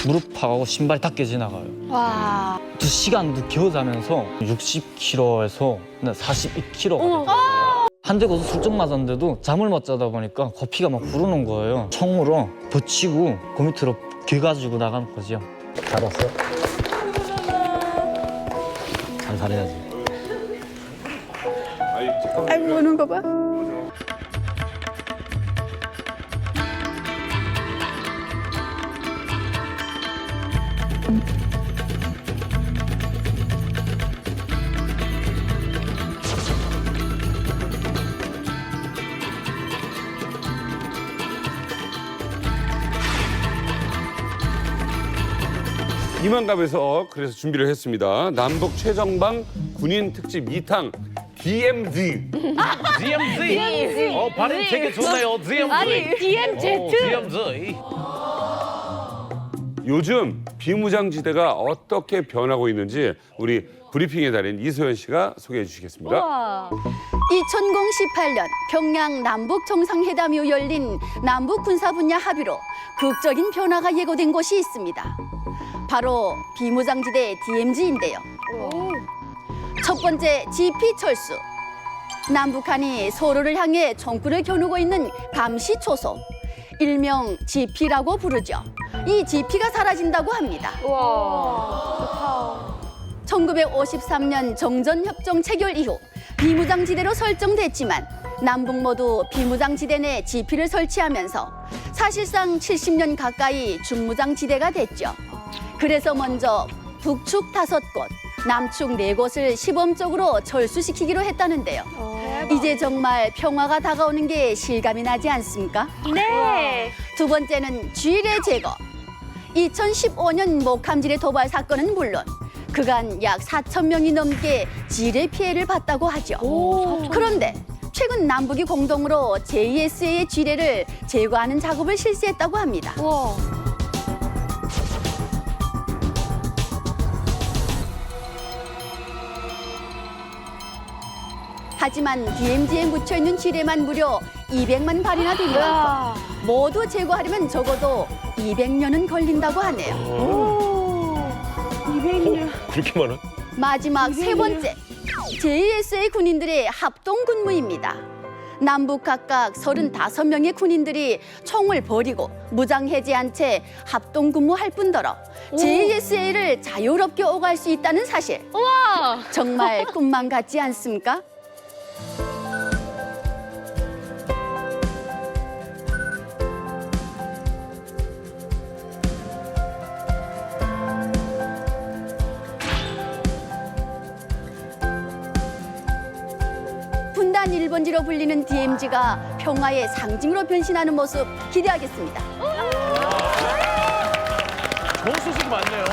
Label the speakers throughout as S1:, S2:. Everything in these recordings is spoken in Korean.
S1: 무릎하고 신발이 다 깨지나가요.
S2: 와.
S1: 2시간도 겨자면서 60kg에서 42kg가 됐어요. 한 대 거기서 술좀 맞았는데도 잠을 못 자다 보니까 코피가 막 부르는 거예요. 총으로 붙이고 그 밑으로 겨가지고 나가는 거죠.
S3: 잘 왔어? 잘 살아야지.
S2: 아이고 우는 거 봐.
S4: 이만갑에서 그래서 준비를 했습니다. 남북 최정방 군인 특집 2탕 DMZ.
S5: DMZ. 발음 되게 좋네요. DMZ.
S2: 아니 DMZ.
S5: DMZ.
S4: 요즘 비무장지대가 어떻게 변하고 있는지 우리 브리핑의 달인 이소연 씨가 소개해 주시겠습니다.
S2: 2018년 평양 남북 정상회담이 후 열린 남북 군사 분야 합의로 극적인 변화가 예고된 곳이 있습니다. 바로 비무장지대 DMZ인데요. 첫 번째 GP 철수. 남북한이 서로를 향해 총구를 겨누고 있는 감시 초소. 일명 GP라고 부르죠. 이 GP가 사라진다고 합니다. 1953년 정전협정 체결 이후 비무장지대로 설정됐지만 남북 모두 비무장지대 내 GP를 설치하면서 사실상 70년 가까이 중무장지대가 됐죠. 그래서 먼저 북측 5곳, 남측 4곳을 시범적으로 철수시키기로 했다는데요. 이제 정말 평화가 다가오는 게 실감이 나지 않습니까?
S6: 네.
S2: 두 번째는 쥐레 제거. 2015년 목함지뢰 도발 사건은 물론 그간 약 4천 명이 넘게 지뢰 피해를 봤다고 하죠. 그런데 최근 남북이 공동으로 JSA의 지뢰를 제거하는 작업을 실시했다고 합니다. 하지만 DMZ에 묻혀있는 지뢰만 무려 200만 발이나 되는 만큼 모두 제거하려면 적어도 200년은 걸린다고 하네요.
S6: 200년.
S5: 그렇게 많아?
S2: 마지막 세 번째, JSA 군인들의 합동 근무입니다. 남북 각각 35명의 군인들이 총을 버리고 무장 해제한 채 합동 근무할 뿐더러 JSA를 자유롭게 오갈 수 있다는 사실. 정말 꿈만 같지 않습니까? 분단 1번지로 불리는 DMZ가 평화의 상징으로 변신하는 모습 기대하겠습니다.
S5: 좋은 소식 많네요.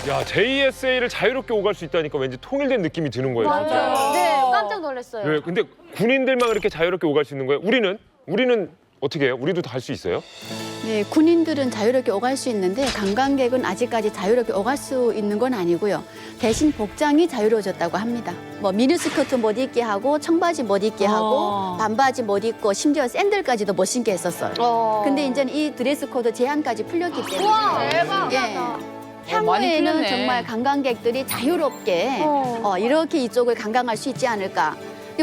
S5: 야, JSA를 자유롭게 오갈 수 있다니까 왠지 통일된 느낌이 드는 거예요. 진짜.
S6: 네, 깜짝 놀랐어요.
S5: 네, 근데 군인들만 그렇게 자유롭게 오갈 수 있는 거예요? 우리는 어떻게 해요? 우리도 다 할 수 있어요?
S2: 네, 군인들은 자유롭게 오갈 수 있는데 관광객은 아직까지 자유롭게 오갈 수 있는 건 아니고요. 대신 복장이 자유로워졌다고 합니다. 뭐 미니스커트 못 입게 하고 청바지 못 입게 하고 반바지 못 입고 심지어 샌들까지도 못 신게 했었어요. 근데 이제는 이 드레스 코드 제한까지 풀렸기 때문에
S6: 대박.
S2: 향후에는 정말 관광객들이 자유롭게 이렇게 이쪽을 관광할 수 있지 않을까.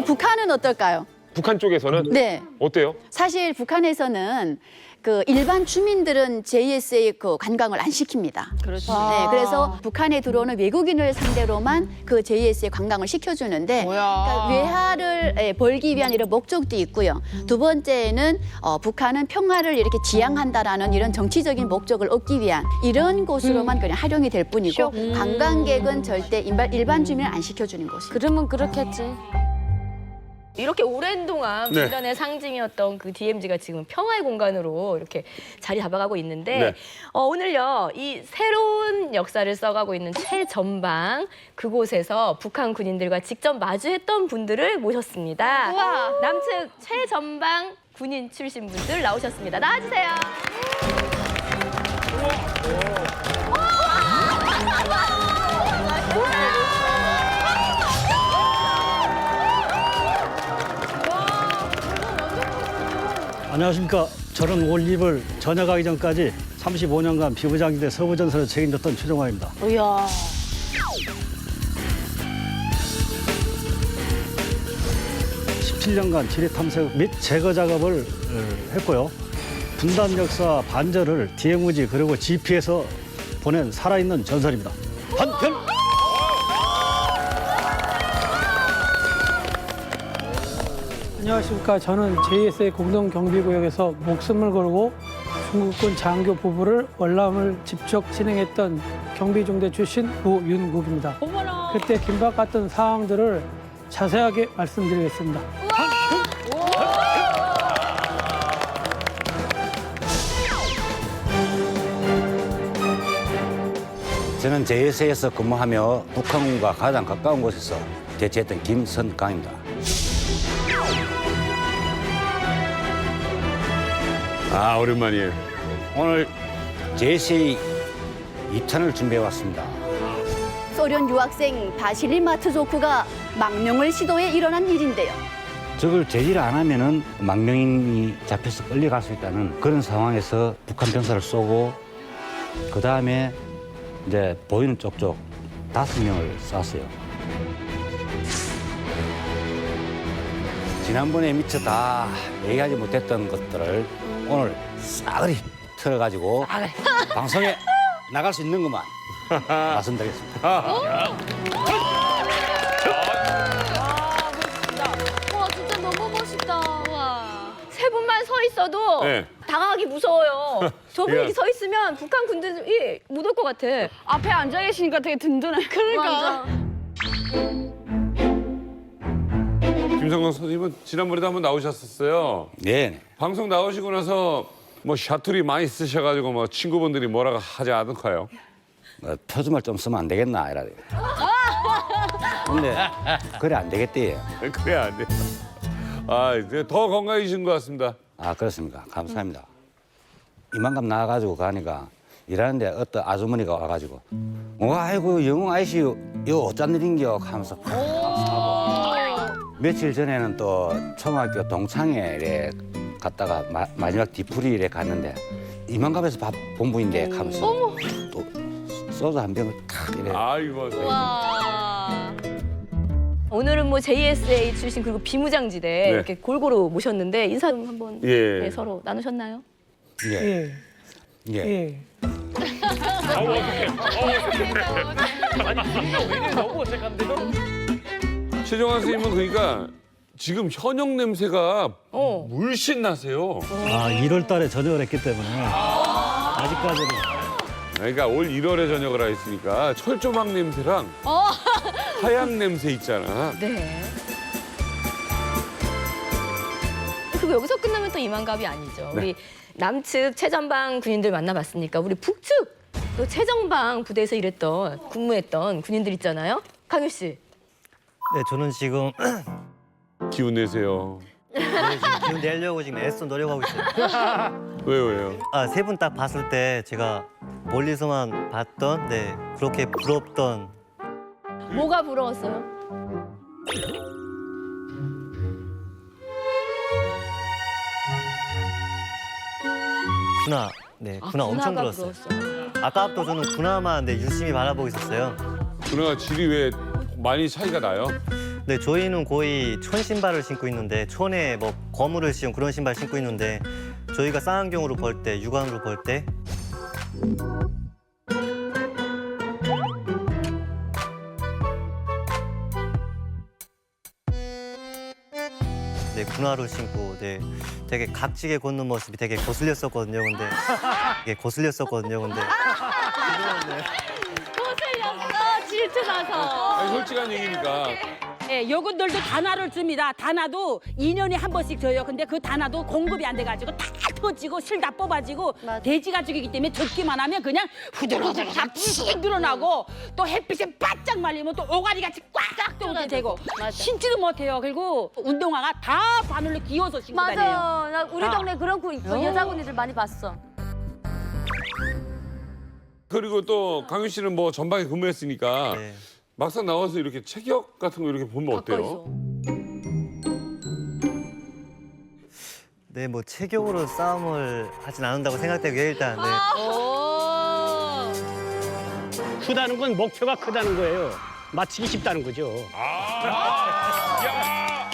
S2: 북한은 어떨까요?
S5: 북한 쪽에서는
S2: 네.
S5: 어때요?
S2: 사실 북한에서는 그 일반 주민들은 JSA 그 관광을 안 시킵니다.
S6: 그렇죠.
S2: 네, 그래서 북한에 들어오는 외국인을 상대로만 그 JSA 관광을 시켜주는데 그러니까 외화를 벌기 위한 이런 목적도 있고요. 두 번째는 북한은 평화를 이렇게 지향한다라는 이런 정치적인 목적을 얻기 위한 이런 곳으로만 그냥 활용이 될 뿐이고 관광객은 절대 일반 주민을 안 시켜주는 곳이에요.
S6: 그러면 그렇겠지.
S7: 이렇게 오랜 동안
S4: 네.
S7: 분단의 상징이었던 그 DMZ가 지금 평화의 공간으로 이렇게 자리 잡아가고 있는데
S4: 네.
S7: 오늘요 이 새로운 역사를 써가고 있는 최전방 그곳에서 북한 군인들과 직접 마주했던 분들을 모셨습니다. 남측 최전방 군인 출신 분들 나오셨습니다. 나와주세요.
S3: 안녕하십니까.
S8: 저는 올 2월 전역하기 전까지 35년간 비무장지대 서부전선을 책임졌던 최종환입니다.
S6: 이야.
S8: 17년간 지리 탐색 및 제거 작업을 했고요. 분단 역사 반절을 DMZ 그리고 GP에서 보낸 살아있는 전설입니다. 한편!
S9: 안녕하십니까. 저는 JSA 공동경비구역에서 목숨을 걸고 중국군 장교 부부를 월남을 직접 진행했던 경비중대 출신 노윤국입니다. 그때 긴박 같은 상황들을 자세하게 말씀드리겠습니다.
S3: 저는 JSA에서 근무하며 북한군과 가장 가까운 곳에서 대체했던 김선강입니다.
S4: 아, 오랜만이에요.
S3: 오늘 JSA 2탄을 준비해 왔습니다.
S2: 소련 유학생 바실리 마트조크가 망명을 시도해 일어난 일인데요.
S3: 저걸 제지를 안 하면은 망명인이 잡혀서 끌려갈 수 있다는 그런 상황에서 북한 병사를 쏘고 그 다음에 이제 보이는 쪽쪽 5명을 쐈어요. 지난번에 미처 다 얘기하지 못했던 것들을 오늘 싸그리 틀어가지고 방송에 나갈 수 있는 것만 말씀드리겠습니다.
S6: 와, 진짜 너무 멋있다. 와.
S7: 세 분만 서 있어도
S4: 네.
S7: 다가가기 무서워요. 저분이
S4: 그러니까-
S7: 서 있으면 북한 군들이 못 올 것 같아.
S6: 앞에 앉아 계시니까 되게 든든해. 그러니까.
S4: 김성광 선생님은 지난번에도 한번 나오셨었어요.
S3: 네.
S4: 방송 나오시고 나서 뭐 샤투리 많이 쓰셔가지고 뭐 친구분들이 뭐라고 하지 않을까요?
S3: 표준말 좀 쓰면 안 되겠나 이라. 근데 그래 안 되겠대.
S4: 그래 안 돼. 아, 이제 더 건강해지신 것 같습니다.
S3: 아 그렇습니까? 감사합니다. 이만큼 나와가지고 가니까 일하는데 어떤 아주머니가 와가지고 아이고 영웅 아이씨 이거 어쩐 일인겨 하면서 며칠 전에는 또 초등학교 동창회 이래 갔다가 마지막 뒤풀이에 갔는데 이만갑에서 밥 본부인데 하면서 또 소주 한 병을 탁 이래.
S4: 아이고.
S6: 와.
S7: 오늘은 뭐 JSA 출신 그리고 비무장지대
S4: 네.
S7: 이렇게 골고루 모셨는데 인사 좀 한번
S4: 예.
S7: 네, 서로 나누셨나요?
S3: 예.
S9: 예,
S3: 예.
S9: 예.
S5: 너무 어색한데요?
S4: 최종환 선생님은 그러니까 지금 현역 냄새가
S7: 어.
S4: 물씬 나세요.
S8: 1월 달에 전역을 했기 때문에 아직까지는
S4: 그러니까 올 1월에 전역을 하였으니까 철조망 냄새랑 하얀 냄새 있잖아.
S7: 네. 그리고 여기서 끝나면 또 이만갑이 아니죠.
S4: 네.
S7: 우리 남측 최전방 군인들 만나봤으니까 우리 북측 또 최전방 부대에서 일했던 근무했던 군인들 있잖아요. 강유 씨.
S10: 네, 저는 지금
S4: 기운 내세요.
S10: 기운 내려고 지금 애써 노력하고 있어요.
S4: 왜요?
S10: 아, 세 분 딱 봤을 때 제가 멀리서만 봤던, 그렇게 부럽던
S7: 뭐가 부러웠어요?
S10: 군화. 군화 엄청
S7: 군화가
S10: 부러웠어요.
S7: 부러웠어요.
S10: 아까부터 저는 군화만 유심히 바라보고 있었어요.
S4: 누나가 질이 왜 많이 차이가 나요?
S10: 네, 저희는 거의 천 신발을 신고 있는데 천에 뭐 거물을 씌운 그런 신발 신고 있는데 저희가 쌍안경으로 볼 때, 육안으로 볼 때 군화를 신고 되게 각지게 걷는 모습이 되게 거슬렸었거든요. 근데
S6: 거슬렸어. 질투나서.
S4: 아니, 솔직한 얘기니까.
S11: 예, 요것들도 단화를 줍니다. 단화도 2년에 한 번씩 줘요. 근데 그 단화도 공급이 안 돼가지고 다 터지고 실 다 뽑아지고 돼지가 죽이기 때문에 젖기만 하면 그냥 후들후들 다 푹 늘어나고 또 햇빛에 바짝 말리면 또 오가리같이 꽉 또 되고 신지도 못해요. 그리고 운동화가 다 바늘로 끼워서 신고
S6: 맞아.
S11: 다녀요.
S6: 나 우리 동네 그런 그 여자분이들 많이 봤어.
S4: 그리고 또 강윤 씨는 뭐 전방에 근무했으니까
S10: 네.
S4: 막상 나와서 이렇게 체격 같은 거 이렇게 보면 어때요?
S7: 가까이서.
S10: 네, 뭐 체격으로 싸움을 하진 않는다고 생각되고요. 일단 네.
S8: 크다는 건 목표가 크다는 거예요. 맞히기 쉽다는 거죠.
S5: 야,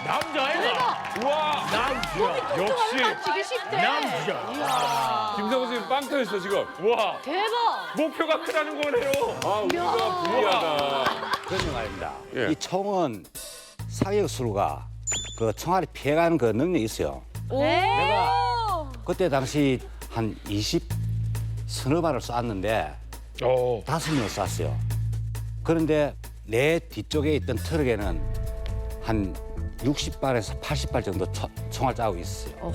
S5: 남자애가. 우와. 남자. 역시.
S6: 지기 쉽대.
S5: 남자.
S4: 김성우 선생님 빵 터졌어 지금.
S5: 우와.
S6: 대박.
S5: 목표가 크다는 거네요.
S4: 아 우리가 불리하다.
S3: 그런 말입니다.
S4: 예.
S3: 이 총은 사격수가 그 총알이 피해가는 그 능력이 있어요. 내가 그때 당시 한 20서너 발을 쐈는데
S5: 어.
S3: 5명을 쐈어요. 그런데 내 뒤쪽에 있던 트럭에는 한 60발에서 80발 정도 총알 짜고 있어요.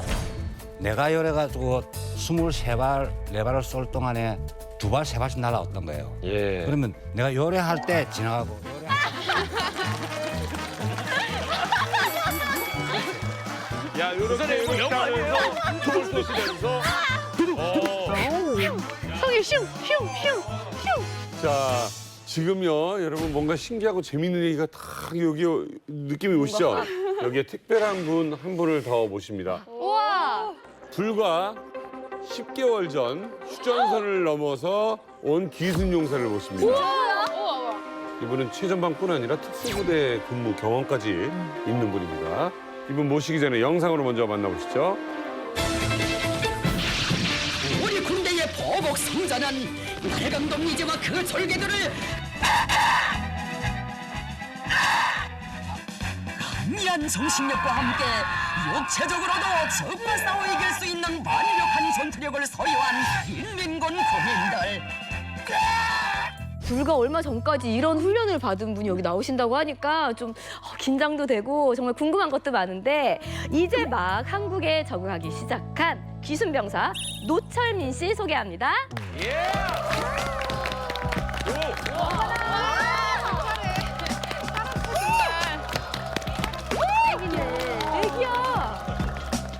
S3: 내가 열해가지고 23발, 4발을 쏠 동안에 2발, 3발씩 날아왔던 거예요.
S5: 예.
S3: 그러면 내가 요래할 때 지나가고
S5: 야, 요렇게 하면서 총을 쏘시면서.
S6: 성이 슝슝슝.
S4: 자 지금요 여러분 뭔가 신기하고 재밌는 얘기가 딱 여기 느낌이 오시죠? 여기에 특별한 분 한 분을 더 모십니다.
S6: 우와.
S4: 불과 10개월 전 휴전선을 넘어서 온 기순용사를 모십니다. 이분은 최전방뿐 아니라 특수부대 근무 경험까지 있는 분입니다. 이분 모시기 전에 영상으로 먼저 만나보시죠.
S12: 우리 군대의 보복 성자는 날강도 미제와 그 절개들을 강한 정신력과 함께 육체적으로도 적과 싸워 이길 수 있는 완벽한 전투력을 소유한 인민군 국민들.
S7: 불과 얼마 전까지 이런 훈련을 받은 분이 여기 나오신다고 하니까 좀 긴장도 되고 정말 궁금한 것도 많은데 이제 막 한국에 적응하기 시작한 귀순병사 노철민 씨 소개합니다.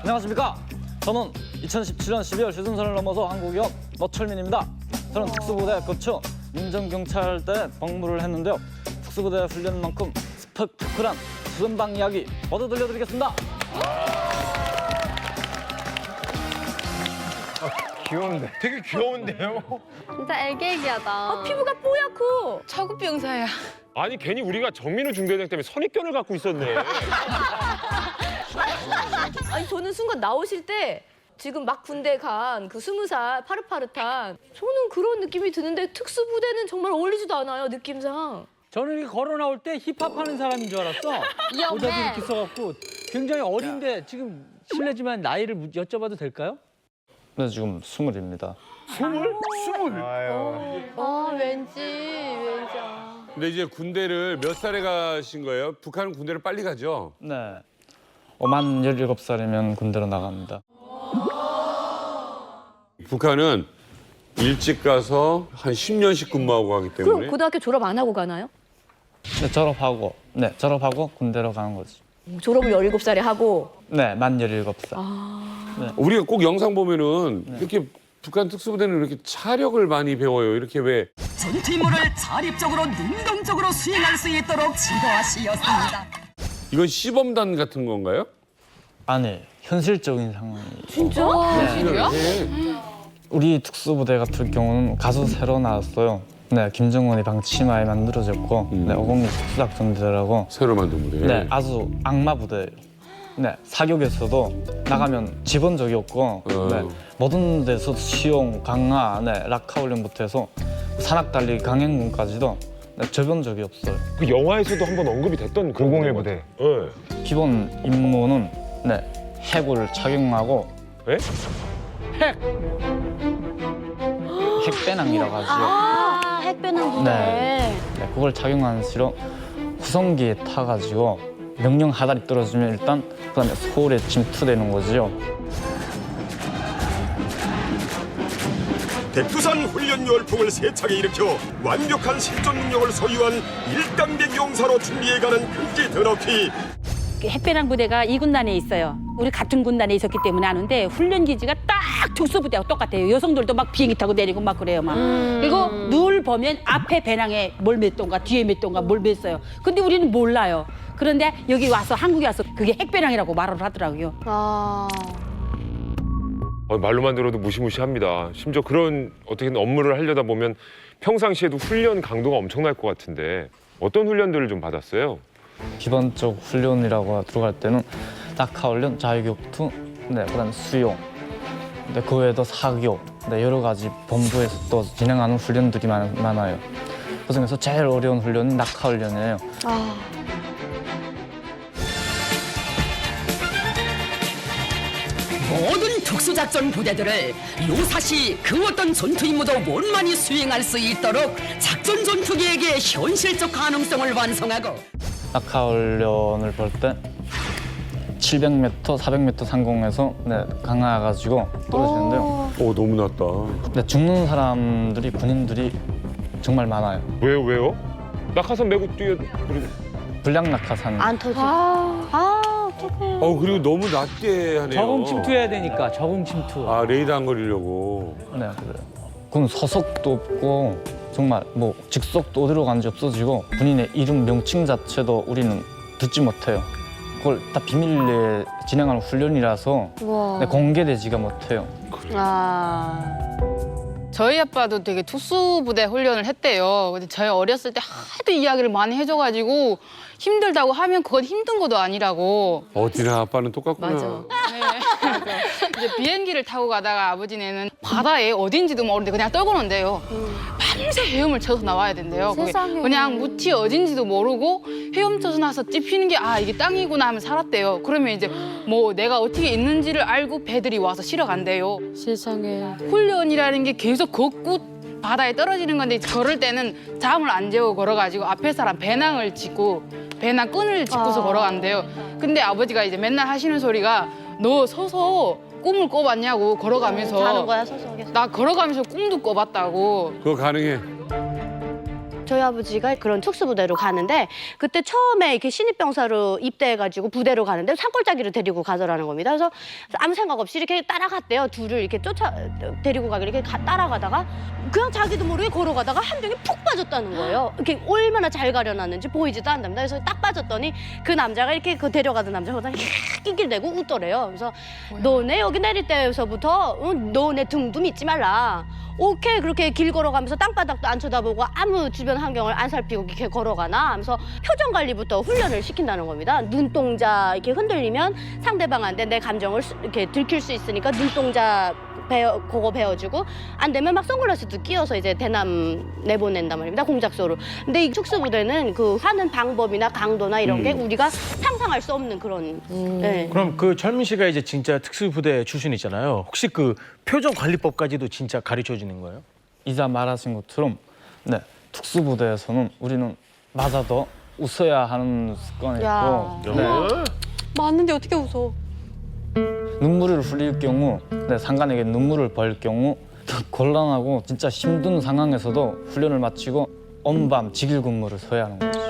S1: 안녕하십니까. 저는 2017년 12월 휴전선을 넘어서 한국에 온 노철민입니다. 저는 특수부대 거쳐 민정경찰대 복무를 했는데요. 특수부대 훈련만큼 스펙타클한 수전방 이야기 모두 들려드리겠습니다.
S5: 귀여운데. 되게 귀여운데요?
S6: 진짜 애기애기하다.
S7: 피부가 뽀얗고
S6: 차국병사야.
S5: 아니 괜히 우리가 정민우 중대장 때문에 선입견을 갖고 있었네.
S7: 아니 저는 순간 나오실 때 지금 막 군대 간 그 20살 파릇파릇한 저는 그런 느낌이 드는데 특수부대는 정말 어울리지도 않아요 느낌상.
S9: 저는 이렇게 걸어 나올 때 힙합하는 사람인 줄 알았어. 모자도 이렇게 써갖고 굉장히 어린데 지금 실례지만 나이를 여쭤봐도 될까요?
S1: 네, 지금 20입니다.
S6: 왠지.
S4: 근데 이제 군대를 몇 살에 가신 거예요? 북한은 군대를 빨리 가죠?
S1: 네. 만 17살이면 군대로 나갑니다.
S4: 북한은 일찍 가서 한 10년씩 근무하고 가기 때문에
S7: 그럼 고등학교 졸업 안 하고 가나요?
S1: 네, 졸업하고 군대로 가는 거지.
S7: 졸업을 17살에 하고.
S1: 네, 만 17살.
S4: 우리가 꼭 영상 보면은 이렇게 북한 특수부대는 이렇게 차력을 많이 배워요. 이렇게 왜
S12: 전투 임무를 자립적으로 능동적으로 수행할 수 있도록 지도하시었습니다.
S4: 이건 시범단 같은 건가요?
S1: 아니, 현실적인 상황이.
S7: 진짜?
S4: 네.
S1: 우리 특수부대 같은 경우는 가수 새로 나왔어요. 네, 김정은이 방치마에 만들어졌고, 네, 502 특수작전대라고.
S4: 새로 만든 부대.
S1: 네, 아주 악마 부대예요. 네, 사격에서도 나가면 지본 적이 없고, 네, 모든 데서 시용, 강화, 네, 락카훈련부터 해서 산악달리기, 강행군까지도 네, 접은 적이 없어요.
S5: 그 영화에서도 한번 언급이 됐던 501 부대. 네.
S1: 기본 임무는 네, 핵을 착용하고.
S5: 네?
S1: 핵배낭이라고 하죠.
S6: 핵배낭 부대.
S1: 네, 그걸 착용한 시로 후성기에 타가지고 명령 하달이 떨어지면 일단 그다음에 서울에 침투되는 거죠.
S13: 백두산 훈련 열풍을 세차게 일으켜 완벽한 실전 능력을 소유한 일당백 용사로 준비해가는 금지 드높이.
S11: 핵배낭 부대가 이 군단에 있어요. 우리 같은 군단에 있었기 때문에 아는데 훈련 기지가 딱 특수부대하고 똑같아요. 여성들도 막 비행기 타고 내리고 막 그래요, 막. 그리고 늘 보면 앞에 배낭에 뭘 맸던가 뒤에 맸던가 뭘 맸어요. 근데 우리는 몰라요. 그런데 여기 와서 한국에 와서 그게 핵배낭이라고 말을 하더라고요.
S5: 말로만 들어도 무시무시합니다. 심지어 그런 어떻게든 업무를 하려다 보면 평상시에도 훈련 강도가 엄청날 것 같은데 어떤 훈련들을 좀 받았어요?
S1: 기본적 훈련이라고 들어갈 때는 낙하 훈련, 자유격투, 네, 그다음에 수영, 네, 그 외에도 사격, 네, 여러 가지 본부에서 또 진행하는 훈련들이 많아요. 그 중에서 제일 어려운 훈련은 낙하 훈련이에요.
S12: 모든 특수작전 부대들을 유사시 그 어떤 전투 임무도 원만히 수행할 수 있도록 작전 전투기에게 현실적 가능성을 완성하고
S1: 낙하 훈련을 볼 때 700m, 400m 상공에서 네, 강하가지고 떨어지는데요.
S4: 너무 낮다.
S1: 네, 죽는 사람들이 군인들이 정말 많아요.
S5: 왜요? 낙하산 메고 그리고
S1: 불량 낙하산.
S2: 안 터지.
S4: 그리고 너무 낮게 하네요.
S14: 적응 침투해야 되니까 적응 침투.
S4: 레이더 안 걸리려고.
S1: 네, 그래요. 그건 서석도 없고 정말 뭐 직속도 어디로 간지 없어지고 군인의 이름 명칭 자체도 우리는 듣지 못해요. 그걸 다 비밀리에 진행하는 훈련이라서 네, 공개되지가 못해요.
S15: 저희 아빠도 되게 특수부대 훈련을 했대요. 근데 저희 어렸을 때 하도 이야기를 많이 해줘가지고 힘들다고 하면 그건 힘든 것도 아니라고.
S4: 어디나 아빠는 똑같구나.
S15: 네. 이제 비행기를 타고 가다가 아버지네는 바다에 어딘지도 모르는데 그냥 떨고 논대요. 밤새 헤엄을 쳐서 나와야 된대요. 그게 그냥 무티 어딘지도 모르고 헤엄쳐서 나서 찝히는 게 이게 땅이구나 하면 살았대요. 그러면 이제 뭐 내가 어떻게 있는지를 알고 배들이 와서 실어 간대요.
S6: 세상에.
S15: 훈련이라는 게 계속 걷고 바다에 떨어지는 건데 걸을 때는 잠을 안 재고 걸어가지고 앞에 사람 배낭을 짚고 배낭 끈을 짚고서 걸어간대요. 근데 아버지가 이제 맨날 하시는 소리가 너 서서 꿈을 꿔봤냐고 걸어가면서.
S2: 자는 거야, 서서 계속.
S15: 나 걸어가면서 꿈도 꿔봤다고.
S4: 그거 가능해.
S2: 저희 아버지가 그런 특수부대로 가는데 그때 처음에 이렇게 신입병사로 입대해가지고 부대로 가는데 산골짜기로 데리고 가더라는 겁니다. 그래서 아무 생각 없이 이렇게 따라갔대요. 둘을 이렇게 데리고 가기로 이렇게 따라가다가 그냥 자기도 모르게 걸어가다가 한 병이 푹 빠졌다는 거예요. 이렇게 얼마나 잘 가려놨는지 보이지도 않답니다. 그래서 딱 빠졌더니 그 남자가 이렇게 그 데려가던 남자가 낄낄대고 웃더래요. 그래서 너네 여기 내릴 때에서부터 너네 등도 믿지 말라. 오케이 그렇게 길 걸어가면서 땅바닥도 안 쳐다보고 아무 주변 환경을 안 살피고 이렇게 걸어가나 하면서 표정 관리부터 훈련을 시킨다는 겁니다. 눈동자 이렇게 흔들리면 상대방한테 내 감정을 이렇게 들킬 수 있으니까 눈동자 그거 배워주고 안 되면 막 선글라스도 끼워서 이제 대남 내보낸단 말입니다. 공작소로. 근데 이 특수부대는 그 하는 방법이나 강도나 이런 게 우리가 상상할 수 없는 그런. 네.
S14: 그럼 그 철민 씨가 이제 진짜 특수부대 출신이잖아요. 혹시 그 표정 관리법까지도 진짜 가르쳐 주는 거예요?
S1: 이자 말하신 것처럼 네, 특수부대에서는 우리는 맞아도 웃어야 하는 습관이 있고 네,
S6: 맞는데 어떻게 웃어?
S1: 눈물을 흘릴 경우 네, 상관에게 눈물을 벌일 경우 곤란하고 진짜 힘든 상황에서도 훈련을 마치고 온밤 직일 근무를 서야 하는 거죠.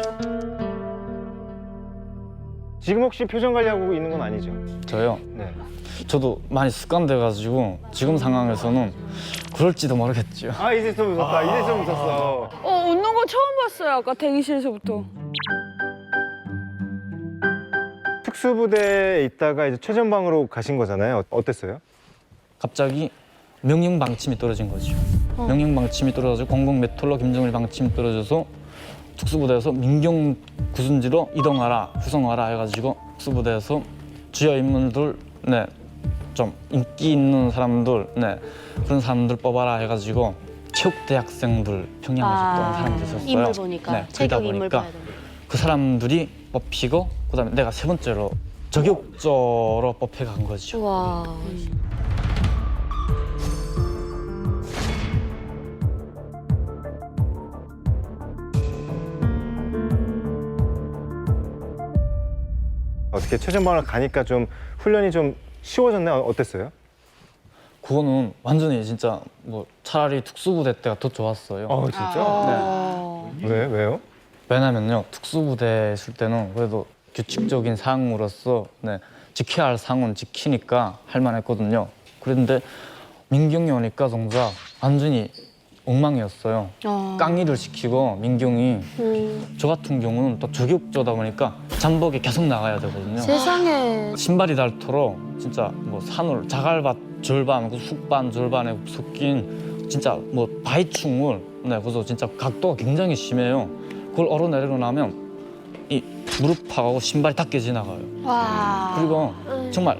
S5: 지금 혹시 표정 관리하고 있는 건 아니죠?
S1: 저요?
S5: 네.
S1: 저도 많이 습관돼가지고 지금 상황에서는 그럴지도 모르겠죠.
S5: 이제 좀 웃었다. 이제 좀 웃었어.
S6: 웃는 거 처음 봤어요. 아까 대기실에서부터.
S5: 특수부대에 있다가 이제 최전방으로 가신 거잖아요. 어땠어요?
S1: 갑자기 명령 방침이 떨어진 거죠. 명령 방침이 떨어져서 공공 메톨로 김정일 방침이 떨어져서 특수부대에서 민경 구순지로 이동하라, 후송하라 해가지고 특수부대에서 주요 인물들, 네, 좀 인기 있는 사람들, 네, 그런 사람들 뽑아라 해가지고 체육대학생들 평양에서 또 온 사람들이 있었어요.
S2: 인물 보니까
S1: 네, 그러다
S2: 체격 인물
S1: 보니까
S2: 봐야 돼.
S1: 그 사람들이 뽑히고 그다음에 내가 세 번째로 저격조로 뽑혀간 거죠.
S6: 와.
S5: 어떻게 최전방을 가니까 좀 훈련이 좀 쉬워졌나요? 어땠어요?
S1: 그거는 완전히 진짜 뭐 차라리 특수부대 때가 더 좋았어요.
S5: 진짜? 네. 왜요?
S1: 왜냐면요, 특수부대에 있을 때는 그래도 규칙적인 사항으로서 네, 지켜야 할 사항은 지키니까 할 만했거든요. 그런데 민경이 오니까 정작 완전히 엉망이었어요. 깡일을 시키고 민경이 저 같은 경우는 또 조격조다 보니까 잠복에 계속 나가야 되거든요.
S6: 세상에.
S1: 신발이 닳도록 진짜 뭐 산을 자갈밭 절반, 그 숲반 절반에 섞인 진짜 뭐 바위충을 그래서 진짜 각도가 굉장히 심해요. 그걸 얼어내리고 나면 이 무릎하고 신발이 닿게 지나가요.
S6: 와.
S1: 그리고 정말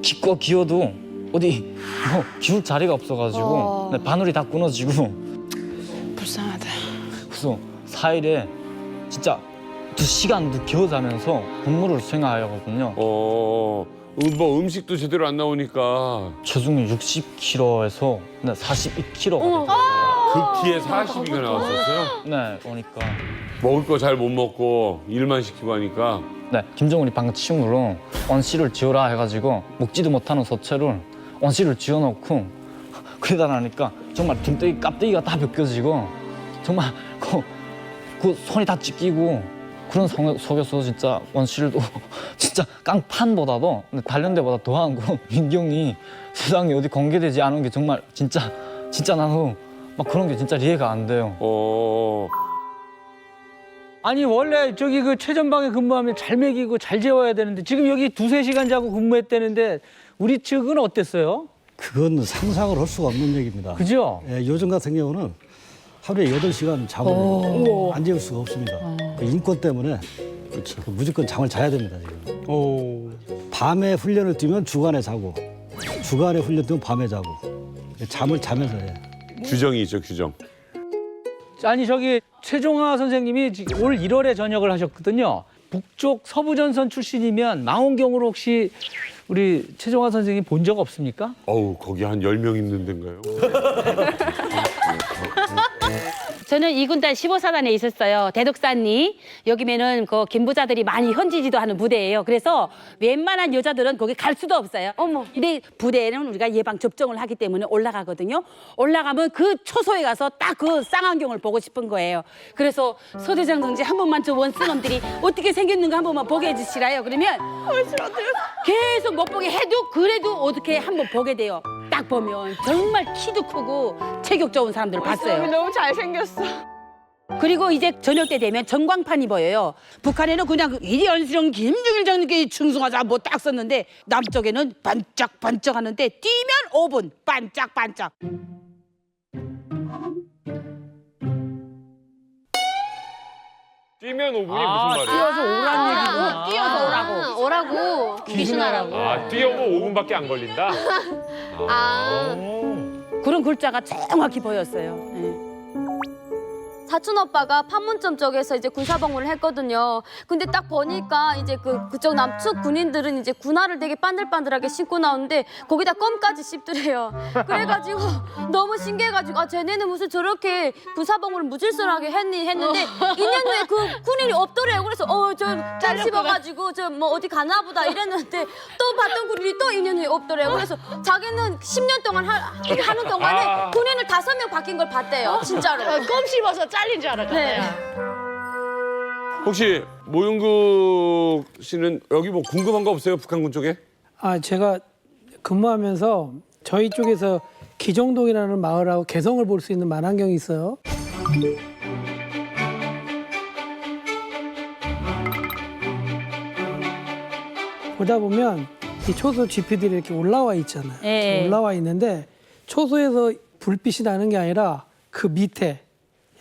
S1: 기껏 기어도 어디 뭐 기울 자리가 없어가지고 바늘이 다 끊어지고
S6: 불쌍하다.
S1: 그래서 4일에 진짜 2시간도 기어 자면서 근무를 수행해야 하거든요.
S4: 뭐 음식도 제대로 안 나오니까
S1: 체중이 60kg에서 42kg가 됐어요.
S4: 극기에 40이가 나왔었어요?
S1: 네, 그러니까
S4: 먹을 거 잘 못 먹고 일만 시키고 하니까
S1: 네, 김정은이 방침으로 원씨를 지어라 해가지고 먹지도 못하는 서체를 원씨를 지어놓고 그러다 나니까 정말 등대기 깝대기가 다 벗겨지고 정말 그 손이 다 찢기고 그런 속에서 진짜 원씨를도 진짜 깡판보다도 단련대보다 더한 거 민경이 세상에 어디 공개되지 않은 게 정말 진짜 나도 막 그런 게 진짜 이해가 안 돼요.
S14: 아니 원래 저기 그 최전방에 근무하면 잘 먹이고 잘 재워야 되는데 지금 여기 2-3시간 자고 근무했다는데 우리 측은 어땠어요?
S8: 그건 상상을 할 수가 없는 얘기입니다.
S14: 그죠?
S8: 예, 요즘 같은 경우는 하루에 8시간 잠을 안 재울 수가 없습니다. 그 인권 때문에
S4: 그렇죠.
S8: 무조건 잠을 자야 됩니다, 지금. 밤에 훈련을 뛰면 주간에 자고, 주간에 훈련 뛰면 밤에 자고. 잠을 자면서 해요.
S4: 규정이 있죠, 규정.
S14: 아니 저기 최종화 선생님이 올 1월에 전역을 하셨거든요. 북쪽 서부전선 출신이면 망원경으로 혹시 우리 최종화 선생님 본 적 없습니까?
S4: 거기 한 10명 있는 데인가요?
S11: 저는 2군단 15사단에 있었어요. 대덕산리. 여기면은 그 김부자들이 많이 현지지도 하는 부대예요. 그래서 웬만한 여자들은 거기 갈 수도 없어요. 근데 부대에는 우리가 예방 접종을 하기 때문에 올라가거든요. 올라가면 그 초소에 가서 딱 그 쌍안경을 보고 싶은 거예요. 그래서 소대장 동지 한 번만 저 원스놈들이 어떻게 생겼는가 한 번만 보게 해주시라요. 그러면 계속 못 보게 해도 그래도 어떻게 한번 보게 돼요. 딱 보면 정말 키도 크고 체격 좋은 사람들을 봤어요.
S6: 너무 잘생겼어.
S11: 그리고 이제 저녁 때 되면 전광판이 보여요. 북한에는 그냥 이연수령 김정일 장님께 충성하자 뭐 딱 썼는데 남쪽에는 반짝반짝 하는데 뛰면 5분 반짝반짝.
S5: 뛰면 5분이 무슨 말이에요?
S14: 뛰어서 오란 얘기구나.
S11: 뛰어서 오라고.
S6: 오라고. 귀신하라고.
S5: 뛰어오면 5분밖에 안 걸린다?
S11: 그런 글자가 정확히 보였어요. 네.
S16: 사촌 오빠가 판문점 쪽에서 이제 군사복무를 했거든요. 근데 딱 보니까 이제 그쪽 남측 군인들은 이제 군화를 되게 반들반들하게 신고 나오는데 거기다 껌까지 씹더래요. 그래가지고 너무 신기해가지고 아 쟤네는 무슨 저렇게 군사복무를 무질서하게 했는데 2년 후에 그 군인이 없더래요. 그래서 저 씹어가지고 저 뭐 어디 가나 보다 이랬는데 또 봤던 군인이 또 2년 후에 없더래요. 그래서 자기는 10년 동안 하는 동안에 군인을 5명 바뀐 걸 봤대요. 진짜로.
S6: 껌 씹어서 잘린 줄 알았잖아요.
S4: 혹시 모윤국 씨는 여기 뭐 궁금한 거 없어요? 북한군 쪽에?
S9: 제가 근무하면서 저희 쪽에서 기정동이라는 마을하고 개성을 볼 수 있는 만안경이 있어요. 보다 보면 이 초소 GP들이 이렇게 올라와 있잖아요.
S11: 네.
S9: 올라와 있는데 초소에서 불빛이 나는 게 아니라 그 밑에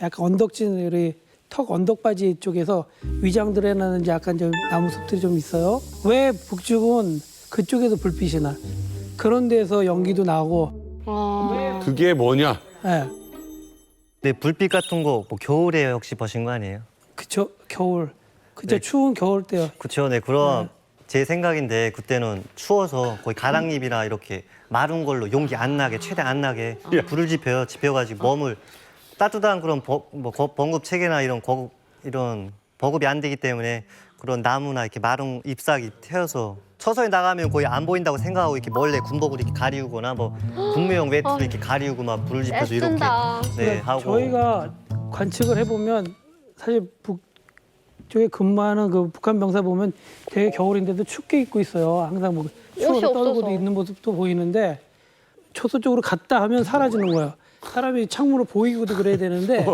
S9: 약간 언덕진 우리 턱 언덕바지 쪽에서 위장들에 나는 약간 좀 나무 숲들이 좀 있어요. 왜 북쪽은 그쪽에서 불빛이 나? 그런 데서 연기도 나고.
S4: 그게 뭐냐?
S9: 네.
S10: 네, 불빛 같은 거 뭐 겨울에 혹시 보신 거 아니에요?
S9: 그쵸, 겨울. 그쵸,
S10: 네.
S9: 추운 겨울 때요.
S10: 그렇죠. 네, 그럼 제 생각인데 그때는 추워서 거의 가랑잎이나 이렇게 마른 걸로 용기 안 나게 최대 안 나게 불을 지펴가지고 몸을 따뜻한 그런 번급 체계나 이런 버급이 안 되기 때문에 그런 나무나 이렇게 마른 잎사귀 태워서 처소에 나가면 거의 안 보인다고 생각하고 이렇게 몰래 군복으로 이렇게 가리우거나 뭐 군무용 외투로 이렇게 가리우고 막 불을 지펴서 이렇게 네 하고
S9: 저희가 관측을 해보면 사실 북쪽에 근무하는 그 북한 병사 보면 되게 겨울인데도 춥게 입고 있어요. 항상 뭐 추워서 떨고도 있는 모습도 보이는데 초소 쪽으로 갔다 하면 사라지는 거예요. 사람이 창문으로 보이고도 그래야 되는데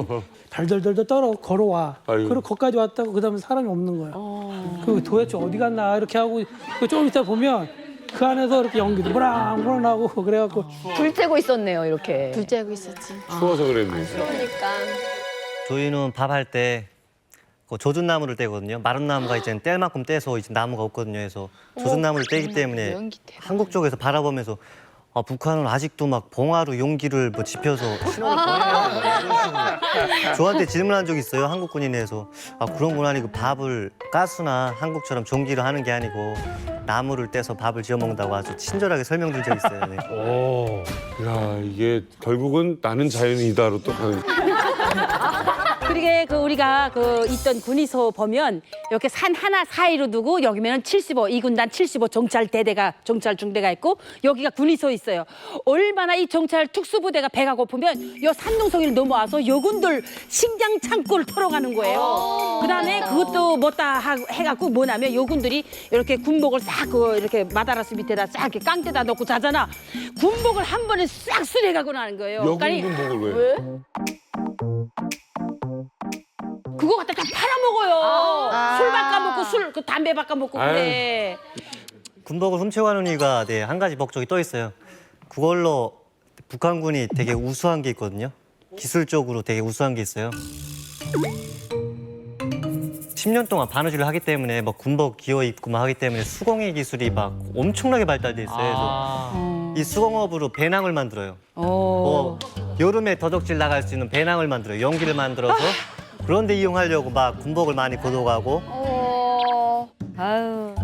S9: 덜덜덜덜 걸어와.
S4: 아이고.
S9: 그리고 거기까지 왔다고 그다음에 사람이 없는 거예요. 그 도대체 어디 갔나 이렇게 하고 좀 이따 보면 그 안에서 이렇게 연기도 뭐랑 나고 그래갖고
S7: 불 쬐고 있었네요, 이렇게.
S6: 불 쬐고 있었지.
S4: 추워서 그랬네.
S7: 그러니까.
S10: 저희는 밥할 때 그 조준 나무를 떼거든요. 마른 나무가 이제 뗄 만큼 떼서 이제 나무가 없거든요. 그래서 조준 나무를 떼기 때문에 한국 쪽에서 바라보면서 아, 북한은 아직도 막 봉화로 용기를 뭐 집혀서 신호를 보내요. 저한테 질문한 적이 있어요. 한국 군인에서 아 그런구나. 그 밥을 가스나 한국처럼 전기로 하는 게 아니고 나무를 떼서 밥을 지어 먹는다고 아주 친절하게 설명드린 적이 있어요. 네.
S4: 오, 야 이게 결국은 나는 자연이다로 또 가는.
S11: 그러게 그 우리가 그 있던 군의소 보면 이렇게 산 하나 사이로 두고 여기면은 75 2군단 75 정찰 중대가 있고 여기가 군의소 있어요. 얼마나 이 정찰 특수부대가 배가 고프면 요 산둥성이를 넘어와서 요군들 식량 창고를 털어가는 거예요. 그다음에 그것도 못다 해갖고 뭐냐면 요군들이 이렇게 군복을 싹 그 이렇게 마다라스 밑에다 싹 이렇게 깡대다 넣고 자잖아. 군복을 한 번에 싹 수리해가고 나는 거예요.
S4: 여기 군복을 왜?
S11: 그거 갖다 다 팔아먹어요. 술 바꿔먹고 그 담배 바꿔먹고 그래.
S10: 군복을 훔쳐가는 이유가 네, 한 가지 목적이 또 있어요. 그걸로 북한군이 되게 우수한 게 있거든요. 기술적으로 되게 우수한 게 있어요. 10년 동안 바느질을 하기 때문에 뭐 군복 기어 입고 막 하기 때문에 수공예 기술이 막 엄청나게 발달돼 있어요. 그래서 이 수공업으로 배낭을 만들어요. 여름에 더덕질 나갈 수 있는 배낭을 만들어요. 용기를 만들어서 그런데 이용하려고 막 군복을 많이 걷어가고.
S7: 아유.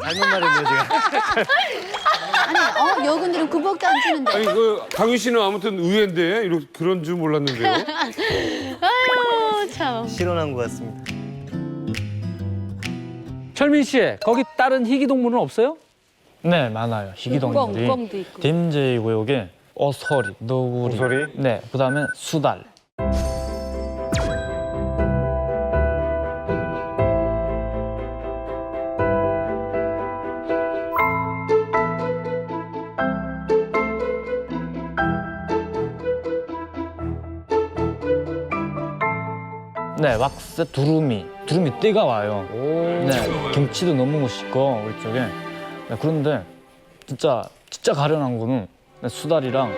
S10: 잘못 말했네요, 제가.
S2: 아니, 여군들은 군복도 안 주는데.
S4: 아니 그 강유 씨는 아무튼 의외인데 이렇게 그런 줄 몰랐는데요.
S6: 아유 참.
S10: 실현한 것 같습니다.
S14: 철민 씨, 거기 다른 희귀 동물은 없어요?
S1: 네, 많아요. 희귀동물들이.
S16: 우엉도 있고.
S1: 댐제 구역에 어서리, 너구리,
S5: 어서리?
S1: 네, 그다음에 수달. 네, 왁스 두루미 떼가 와요. 네, 경치도 너무 멋있고 우리 쪽에. 네, 그런데 진짜 가련한 거는 네, 수달이랑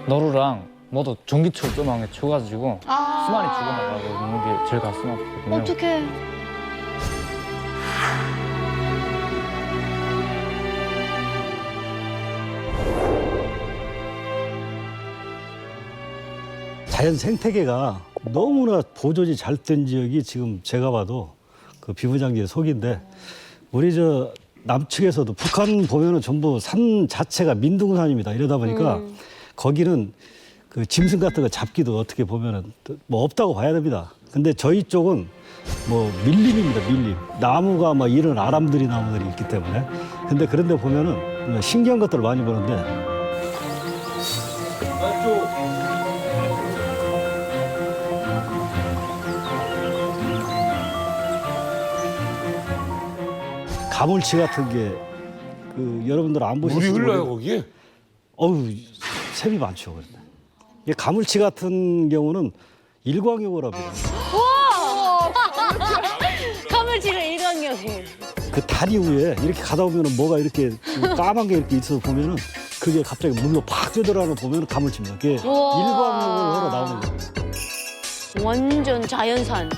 S1: 너루랑 모두 전기철 조망에 쳐가지고 수많이 죽어나가고 있는 게 제일 가슴 아프거든요.
S6: 어떡해.
S8: 자연 생태계가 너무나 보존이 잘 된 지역이 지금 제가 봐도 그 비무장지의 속인데 우리 저 남측에서도 북한 보면은 전부 산 자체가 민둥산입니다. 이러다 보니까 거기는 그 짐승 같은 거 잡기도 어떻게 보면은 뭐 없다고 봐야 됩니다. 근데 저희 쪽은 뭐 밀림입니다. 밀림. 나무가 막 이런 아람들이 나무들이 있기 때문에. 근데 그런데 보면은 신기한 것들을 많이 보는데. 가물치 같은 게 그 여러분들 안 보셨을지
S4: 물이 흘러요 거기에?
S8: 어우 샘이 많죠. 그런데 이 가물치 같은 경우는 일광욕이랍니다.
S6: 가물치를 일광욕이.
S8: 그 다리 위에 이렇게 가다 보면은 뭐가 이렇게 까만 게 이렇게 있어 보면은 그게 갑자기 물로 팍 뛰어들어가는 보면은 가물치입니다. 그게 일광욕을 하러 나오는 거예요.
S6: 완전 자연산.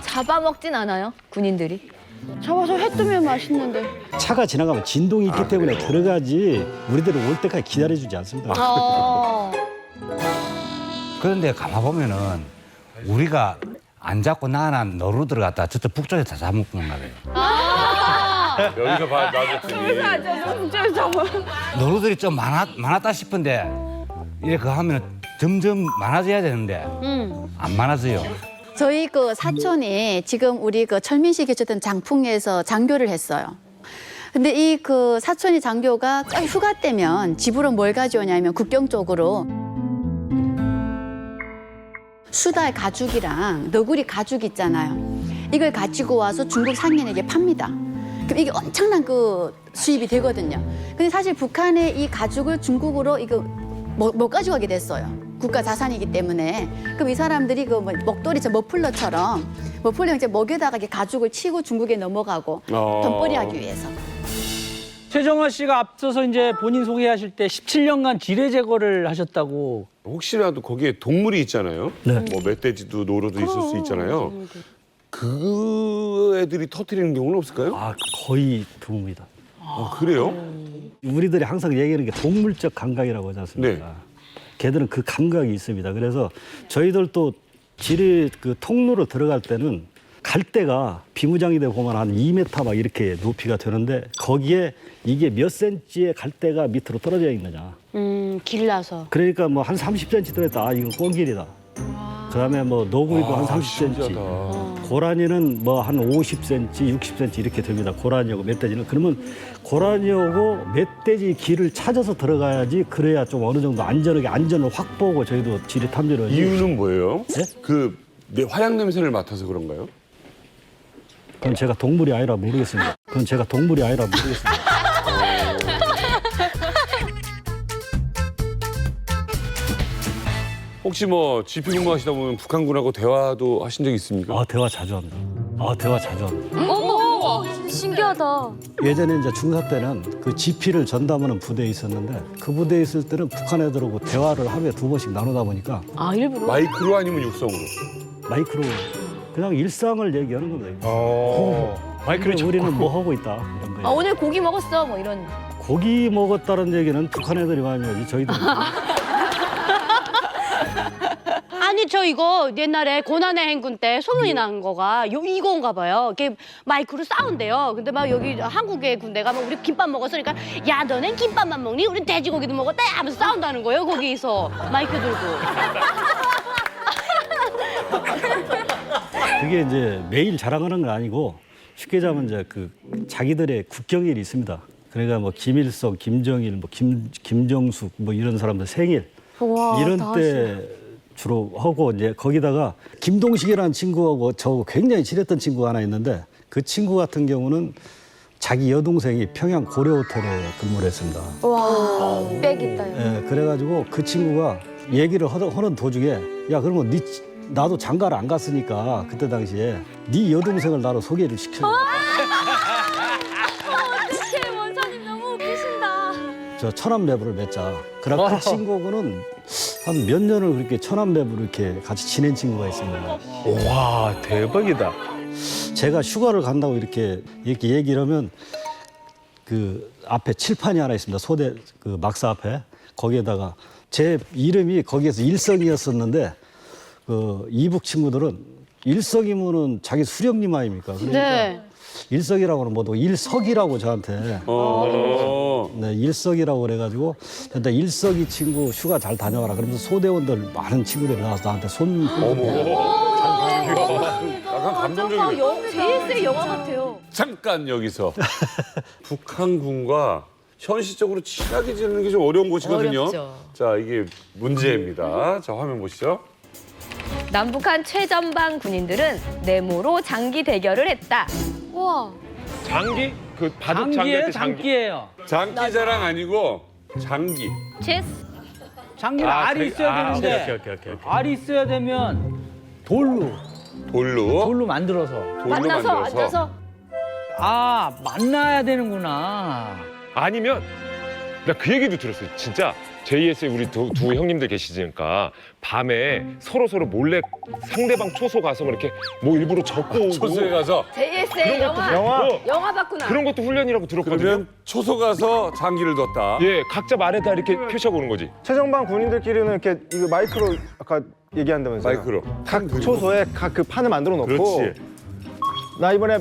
S7: 잡아먹진 않아요, 군인들이?
S6: 잡아서 회 뜨면 맛있는데.
S8: 차가 지나가면 진동이 있기 때문에 들어가지 우리들은 올 때까지 기다려주지 않습니다.
S3: 그런데 가만 보면은 우리가 안 잡고 나난 너로 들어갔다 저쪽 북쪽에 다 잡아먹는 거예요.
S4: 여기서 봐줬더니.
S3: 너로들이 좀 많았다 싶은데 이렇게 하면 점점 많아져야 되는데 안 많아져요.
S2: 저희 그 사촌이 지금 우리 그 철민 씨 계셨던 장풍에서 장교를 했어요. 근데 이 그 사촌이 장교가 휴가 때면 집으로 뭘 가져오냐면 국경 쪽으로 수달 가죽이랑 너구리 가죽 있잖아요. 이걸 가지고 와서 중국 상인에게 팝니다. 그럼 이게 엄청난 그 수입이 되거든요. 근데 사실 북한의 이 가죽을 중국으로 이거 못 가져가게 됐어요. 국가 자산이기 때문에. 그럼 이 사람들이 그 먹돌이처럼 머플러 이제 먹여다가 이렇게 가죽을 치고 중국에 넘어가고 돈벌이 하기 위해서.
S14: 최정화 씨가 앞서서 이제 본인 소개하실 때 17년간 지뢰 제거를 하셨다고.
S4: 혹시라도 거기에 동물이 있잖아요.
S8: 네.
S4: 뭐 멧돼지도 노루도 있을 수 있잖아요. 그 애들이 터뜨리는 경우는 없을까요?
S8: 아, 거의 드뭅니다.
S4: 그래요?
S8: 우리들이 항상 얘기하는 게 동물적 감각이라고 하지 않습니까?
S4: 네.
S8: 걔들은 그 감각이 있습니다. 그래서 저희들도 지뢰 그 통로로 들어갈 때는 갈대가 비무장지대 보면 한 2m 막 이렇게 높이가 되는데 거기에 이게 몇 센치의 갈대가 밑으로 떨어져 있느냐.
S6: 길나서.
S8: 그러니까 뭐 한 30cm 들어있다. 아, 이건 꽁길이다. 그다음에 뭐 노구리도 한 30cm. 고라니는 뭐 한 50cm, 60cm 이렇게 됩니다. 고라니하고 멧돼지는. 그러면 고라니하고 멧돼지 길을 찾아서 들어가야지 그래야 좀 어느 정도 안전을 확보하고 저희도 지뢰 탐지를 하지.
S4: 이유는 뭐예요?
S8: 네?
S4: 그 화약 냄새를 맡아서 그런가요?
S8: 그건 제가 동물이 아니라 모르겠습니다.
S4: 혹시 뭐 GP 근무하시다 보면 북한군하고 대화도 하신 적 있습니까?
S8: 아, 대화 자주 합니다.
S16: 어머, 신기하다.
S8: 예전에 이제 중사 때는 그 GP를 전담하는 부대에 있었는데 그 부대에 있을 때는 북한 애들하고 대화를 하루에 2번씩 나누다 보니까
S7: 일부러?
S4: 마이크로 아니면 육성으로?
S8: 마이크로 그냥 일상을 얘기하는 겁니다.
S5: 마이크를
S8: 우리는 뭐 하고 있다 이런 거.
S7: 오늘 고기 먹었어 뭐 이런.
S8: 고기 먹었다는 얘기는 북한 애들이 많이 하지 저희들.
S6: 아니 저 이거 옛날에 고난의 행군 때 소문이 난 거가 이건가 봐요. 이게 마이크로 싸운대요. 근데 막 여기 한국의 군대가 막 우리 김밥 먹었으니까 야 너넨 김밥만 먹니? 우린 돼지고기도 먹었다 하면서 싸운다는 거예요. 거기서 마이크 들고.
S8: 그게 이제 매일 자랑하는 건 아니고 쉽게 자면 이제 그 자기들의 국경일이 있습니다. 그러니까 뭐 김일성, 김정일, 뭐 김정숙 뭐 이런 사람들 생일
S16: 와,
S8: 이런
S16: 다
S8: 때 주로 하고 이제 거기다가 김동식이라는 친구하고 저 굉장히 친했던 친구가 하나 있는데 그 친구 같은 경우는 자기 여동생이 평양 고려 호텔에 근무를 했습니다.
S16: 와, 빽 있다.
S8: 예, 그래가지고 그 친구가 얘기를 하는 도중에 야 그러면 나도 장가를 안 갔으니까 그때 당시에 네 여동생을 나로 소개를 시켜.
S16: 어떡해, 원사님 너무 웃기신다.
S8: 저 천안매부를 맺자. 그러나 그 친구하고는 한 몇 년을 그렇게 천안매부를 이렇게 같이 지낸 친구가 있습니다.
S5: 와, 대박이다.
S8: 제가 휴가를 간다고 이렇게 얘기를 하면 그 앞에 칠판이 하나 있습니다. 소대 그 막사 앞에 거기에다가 제 이름이 거기에서 일성이었었는데 그 이북 친구들은 일성이면은 자기 수령님 아닙니까? 그러니까
S6: 네.
S8: 일석이라고 하면 뭐도 일석이라고 저한테 네, 일석이라고 그래가지고 근데 일석이 친구 휴가 잘 다녀와라 그러면서 소대원들 많은 친구들이 나와서 나한테 손
S4: 약간 감동적이네.
S7: JS의 영화 같아요.
S4: 잠깐 여기서 북한군과 현실적으로 친하게 지내는 게 좀 어려운 곳이거든요.
S7: 어렵죠.
S4: 자, 이게 문제입니다. 자, 화면 보시죠.
S7: 남북한 최전방 군인들은 네모로 장기 대결을 했다.
S16: 우와.
S5: 장기? 그 바둑 장기
S14: 장기예요,
S5: 할 때 장기.
S14: 장기예요.
S4: 장기자랑 아니고 장기.
S7: 체스.
S14: 장기는 알이 있어야 되는데
S5: 오케이.
S14: 알이 있어야 되면 돌로 만들어서
S7: 만나서 앉아서.
S14: 아 만나야 되는구나.
S5: 아니면 나 그 얘기도 들었어요. 진짜 JS에 우리 두 형님들 계시니까 밤에 서로 몰래 상대방 초소 가서 뭐 이렇게 뭐 일부러 적고 오고
S4: 초소에 가서
S7: JS의 영화 봤구나.
S5: 그런 것도 훈련이라고 들었거든요.
S4: 그러면 초소 가서 장기를 뒀다.
S5: 예, 각자 말에다 이렇게 표시하고 오는 거지.
S17: 최정방 군인들끼리는 이렇게 이거 마이크로 아까 얘기한다면서요.
S4: 마이크로.
S17: 각 초소에 각 그 판을 만들어 놓고.
S4: 그렇지.
S17: 나 이번에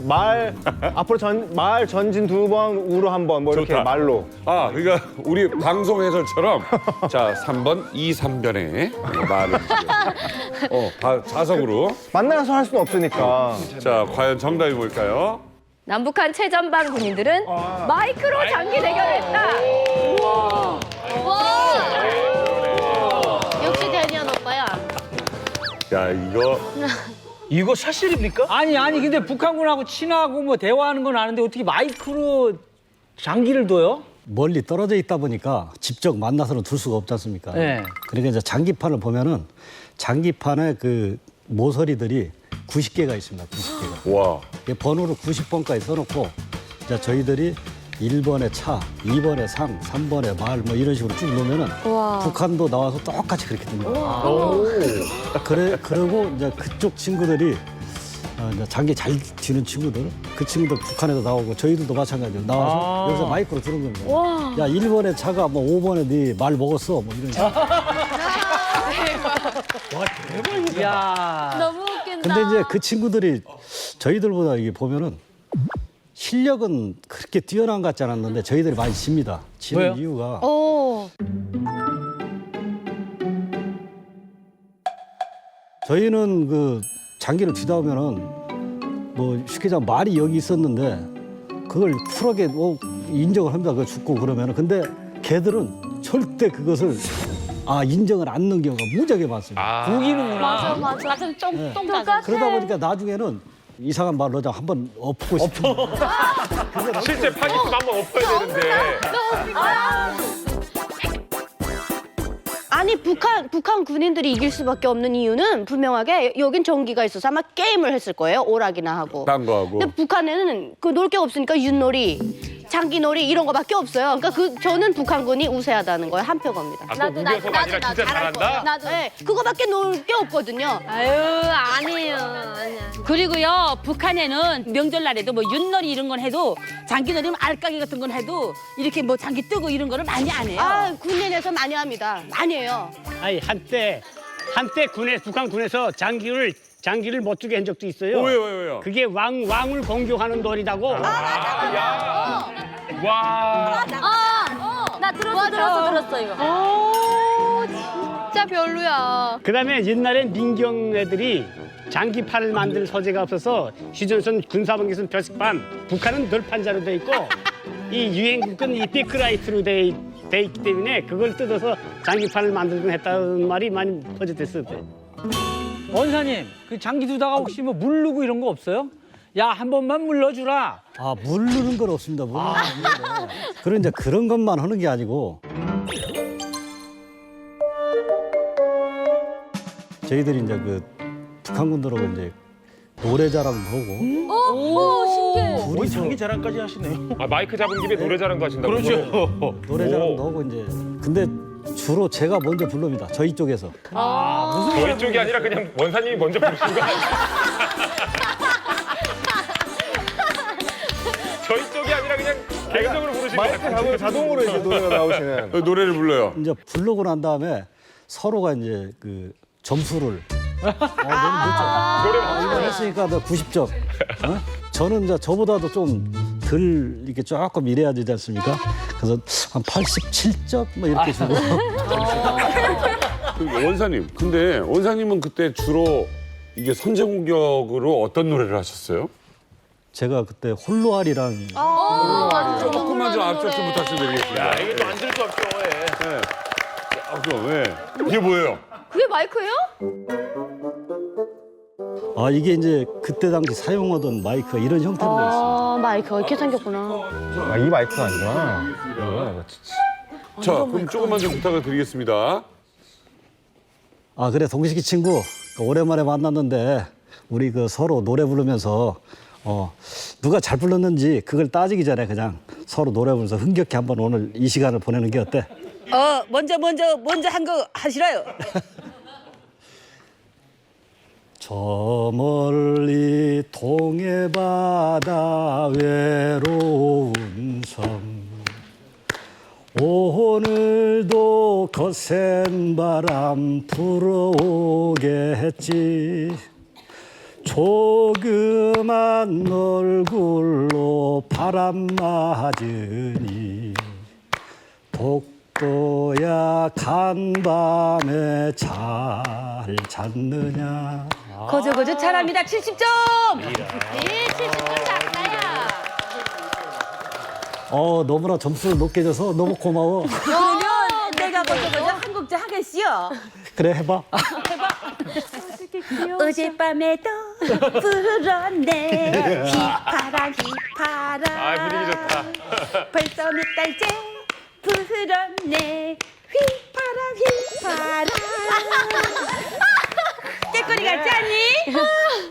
S17: 앞으로 말 전진 2번, 우로 1번 뭐 이렇게
S4: 좋다.
S17: 말로.
S4: 아, 그러니까 우리 방송 해설처럼 자, 3번 2, 3변에 말을 자석으로
S17: 만나서 할 수는 없으니까.
S4: 자, 과연 정답이 뭘까요?
S7: 남북한 최전방 군인들은 마이크로 장기 대결을 했다.
S6: 역시 대니안 오빠야.
S4: 야, 이거
S14: 이거 사실입니까? 아니 근데 북한군하고 친하고 뭐 대화하는 건 아는데 어떻게 마이크로 장기를 둬요?
S8: 멀리 떨어져 있다 보니까 직접 만나서는 둘 수가 없지 않습니까?
S14: 네.
S8: 그러니까 이제 장기판을 보면은 장기판에 그 모서리들이 90개가 있습니다. 90개가.
S4: 와.
S8: 번호를 90번까지 써놓고 이제 저희들이 1번에 차, 2번에 상, 3번에 말 뭐 이런 식으로 쭉 놓으면은
S16: 우와.
S8: 북한도 나와서 똑같이 그렇게 됩니다.
S4: 오.
S8: 그러고 이제 그쪽 친구들이 이제 장기 잘 쥐는 친구들, 그 친구들 북한에도 나오고 저희들도 마찬가지로 나와서 여기서 마이크로 들은 겁니다.
S16: 와.
S8: 야 1번에 차가 뭐 5번에 네 말 먹었어 뭐 이런 식으로.
S14: 와 대박이다. 야.
S16: 너무 웃긴다.
S8: 근데 이제 그 친구들이 저희들보다 이게 보면은 실력은 그렇게 뛰어난 것 같지 않았는데 저희들이 많이 집니다. 지는
S14: 왜요?
S8: 이유가
S16: 오.
S8: 저희는 그 장기를 뒤다 보면은 뭐 쉽게 말하면 말이 여기 있었는데 그걸 쿨하게 뭐 인정을 합니다. 그거 죽고 그러면은 근데 걔들은 절대 그것을 인정을 안 넣는 경우가 무지하게 많습니다.
S14: 우기는구나.
S16: 맞아 맞아.
S6: 가슴 쫑
S16: 똑같아.
S8: 그러다 보니까 나중에는 이상한 말로 좀 한번 엎고 싶은
S5: 실제 파기품 한번 엎어야 되는데.
S6: 아니 북한 군인들이 이길 수밖에 없는 이유는 분명하게 여긴 전기가 있어서 아마 게임을 했을 거예요. 오락이나 하고.
S4: 딴 거 하고.
S6: 근데 북한에는 그 놀 게 없으니까 윷놀이, 장기놀이 이런 거밖에 없어요. 그러니까 저는 북한군이 우세하다는 거에 한 표 겁니다.
S5: 아, 그 우겨서가 아니라 진짜 잘한다?
S6: 나도. 네, 그거밖에 놀 게 없거든요.
S16: 아유 아니에요. 아니야.
S11: 그리고요 북한에는 명절날에도 뭐 윷놀이 이런 건 해도 장기놀이면 알까기 같은 건 해도 이렇게 뭐 장기 뜨고 이런 거를 많이 안 해요.
S6: 군인에서 많이 합니다. 많이 해요.
S18: 아니 한때 북한 군에서 장기를 못 주게 한 적도 있어요.
S4: 왜요?
S18: 그게 왕을 공격하는 놀이라고.
S5: 와.
S16: 나 들었어 이거.
S7: 진짜 별로야.
S18: 그다음에 옛날에 민경 애들이 장기판을 만들 소재가 없어서 휴전선 군사방기선 벼식판, 북한은 덜판자로 돼 있고 이 유행국은 이 피크라이트로 돼 있기 때문에 그걸 뜯어서 장기판을 만들곤 했다는 말이 많이 퍼져댔을 때.
S14: 원사님 그 장기 두다가 혹시 뭐 물르고 이런 거 없어요? 야 한 번만 물러주라.
S8: 물르는 건 없습니다. 물르는 건 없는데. 그런 이제 그런 것만 하는 게 아니고 저희들이 이제 그 북한군들하고 이제 노래자랑도 하고.
S16: 오 신기해.
S8: 둘이
S14: 장기 자랑까지 하시네요.
S5: 마이크 잡은 김에 노래 자랑도 하신다고.
S14: 그렇죠.
S8: 노래자랑도 하고 이제 근데 주로 제가 먼저 부릅니다. 저희 쪽에서.
S5: 저희 쪽이 아니라 그냥 원사님이 먼저 부르신 거 아니에요? 저희 쪽이 아니라 그냥 개인적으로 부르신 거
S17: 마이크
S5: 같아요.
S17: 잡으면 자동으로 이제 노래가 나오시네.
S4: 노래를 불러요.
S8: 이제 부르고 난 다음에 서로가 이제 그 점수를 너무 늦죠.
S5: 노래
S8: 이거 했으니까 너 90점. 저는 이제 저보다도 좀 덜 이렇게 조금 이래야 되지 않습니까? 그래서 한 87점 뭐 이렇게 주고.
S4: 원사님, 근데 원사님은 그때 주로 이게 선제 공격으로 어떤 노래를 하셨어요?
S8: 제가 그때 홀로아리랑
S4: 조금만 좀 앞쪽 좀 부탁드리겠습니다.
S5: 야, 이게 또 안 들 수 없죠. 예.
S4: 네. 이게 뭐예요?
S7: 그게 마이크예요?
S8: 이게 이제 그때 당시 사용하던 마이크가 이런 형태로 돼 있습니다.
S6: 마이크가 이렇게 생겼구나.
S17: 이 마이크가 아니구나.
S4: 자, 그럼 조금만 좀 부탁을 드리겠습니다.
S8: 그래 동식이 친구 오랜만에 만났는데 우리 그 서로 노래 부르면서 누가 잘 불렀는지 그걸 따지기 전에 그냥 서로 노래 부르면서 흥겹게 한번 오늘 이 시간을 보내는 게 어때?
S11: 먼저 한 거 하시라요.
S8: 저 멀리 동해 바다 외로운 섬 오늘도 거센 바람 불어오겠지 조그만 얼굴로 바람 맞으니 독도야 간밤에 잘 잤느냐
S11: 거저 잘합니다. 70점.
S7: 예, 70점 작가야.
S8: 너무나 점수를 높게 줘서 너무 고마워.
S11: 그러면 내가 거저 한 곡 좀 하겠시요.
S8: 그래 해봐.
S11: 어젯밤에도 불었네 휘파람 휘파람
S5: 아, 분위기 좋다.
S11: 벌써 몇 달째 불었네 휘파람 휘파람 깨꼬리 같지 않니?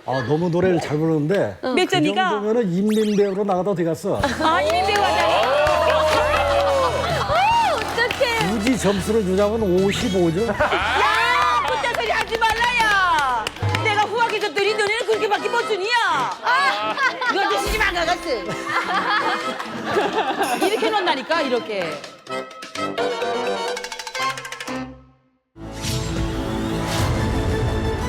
S8: 아, 너무 노래를 잘 부르는데
S11: 몇
S8: 그
S11: 점이가?
S8: 정도면은 인민배우로 나가도 되겠어.
S11: 아 이민 배우 하자 어떡해
S8: 굳이 점수를 주자면 55점.
S11: 야 그딴 소리 하지 말라야 내가 후하게 줬더니 너네는 그렇게밖에 못 주니야 이거 좀 시집 안 가갔어 이렇게 놓는다니까 이렇게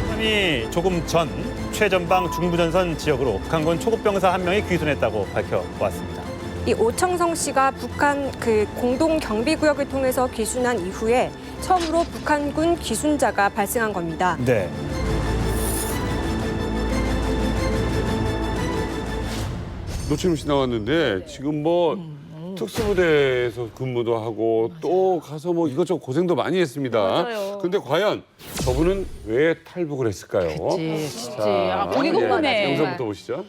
S19: 북한이 조금 전 최전방 중부전선 지역으로 북한군 초급병사 한 명이 귀순했다고 밝혀보았습니다.
S20: 이 오청성 씨가 북한 그 공동 경비 구역을 통해서 귀순한 이후에 처음으로 북한군 귀순자가 발생한 겁니다.
S19: 네.
S4: 노철미 씨 나왔는데 지금 뭐 특수부대에서 근무도 하고 또 가서 뭐 이것저것 고생도 많이 했습니다.
S7: 맞아요.
S4: 근데 과연 저분은 왜 탈북을 했을까요?
S11: 그치.
S7: 아, 보기 궁금해.
S4: 영상부터 보시죠.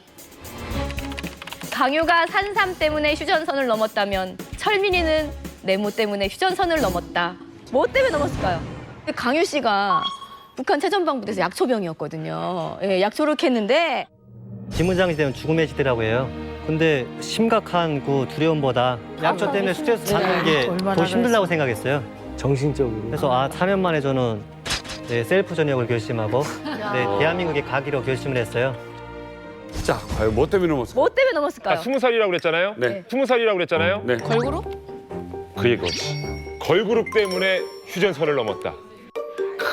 S7: 강유가 산삼 때문에 휴전선을 넘었다면 철민이는 내모 때문에 휴전선을 넘었다. 뭐 때문에 넘었을까요? 강유 씨가 북한 최전방부대에서 약초병이었거든요. 예, 약초를 캤는데
S10: 비무장지 되면 죽음의 지대라고 해요. 근데 심각한 그 두려움보다 약초 때문에 스트레스 받는 게 더 힘들다고 생각했어요.
S8: 정신적으로.
S10: 그래서 4년 만에 저는 셀프 전역을 결심하고 대한민국에 가기로 결심을 했어요.
S4: 자, 과연 뭐 때문에 넘었을까요?
S7: 뭐 때문에 넘었을까요?
S5: 20살이라고 그랬잖아요.
S4: 네.
S5: 20살이라고 그랬잖아요.
S4: 네.
S7: 걸그룹?
S5: 그 얘기지. 걸그룹 때문에 휴전선을 넘었다.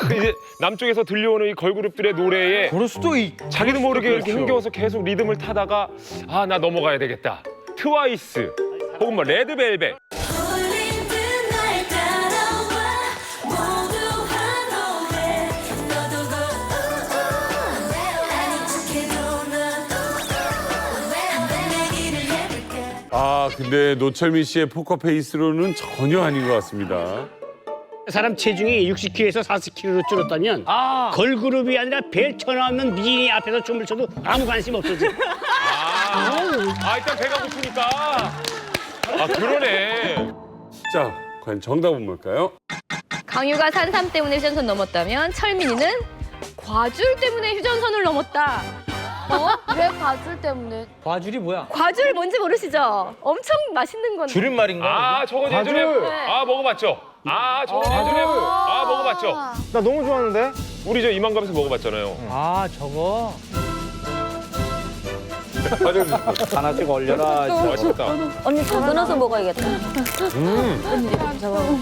S5: 이제 남쪽에서 들려오는 이 걸그룹들의 노래에
S14: 그럴 수도
S5: 자기도 모르게 이렇게
S4: 그렇죠.
S5: 흥겨워서 계속 리듬을 타다가 아, 나 넘어가야 되겠다. 트와이스 혹은 뭐 레드벨벳.
S4: 아, 근데 노철미 씨의 포커페이스로는 전혀 아닌 것 같습니다.
S18: 사람 체중이 60kg에서 40kg로 줄었다면 걸그룹이 아니라 벨 쳐나오는 미인이 앞에서 춤을 춰도 아무 관심 없어지.
S5: 일단 배가 고프니까. 아, 그러네.
S4: 자, 과연 정답은 뭘까요?
S7: 강유가 산삼 때문에 휴전선 넘었다면 철민이는 과줄 때문에 휴전선을 넘었다.
S16: 왜 과줄 때문에?
S14: 과줄이 뭐야?
S7: 과줄 뭔지 모르시죠? 엄청 맛있는 건데.
S14: 줄임말인가?
S5: 아, 저건 예전에 먹어봤죠. 저건 예전에 먹어봤죠.
S17: 나 너무 좋아하는데?
S5: 우리 저 이만감에서 먹어봤잖아요.
S14: 아, 저거.
S19: 하나씩 올려라.
S5: 맛있다.
S16: 언니 다 끊어서 먹어야겠다.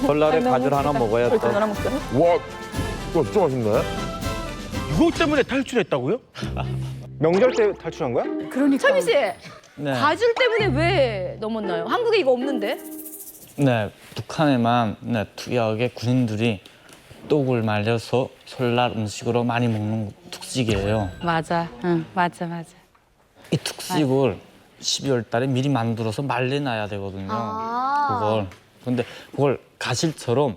S19: 설날에 가줄 하나 먹어야 또.
S17: 와, 진짜 맛있네.
S19: 이거 때문에 탈출했다고요?
S17: 명절 때 탈출한 거야?
S7: 그러니까. 철민 씨,
S1: 네.
S7: 과줄 때문에 왜 넘었나요? 한국에 이거 없는데?
S1: 네, 북한에만 특이하게 군인들이 떡을 말려서 설날 음식으로 많이 먹는 특식이에요.
S11: 맞아 응 맞아
S1: 이 특식을 12월 달에 미리 만들어서 말려놔야 되거든요. 그걸. 근데 그걸 가실처럼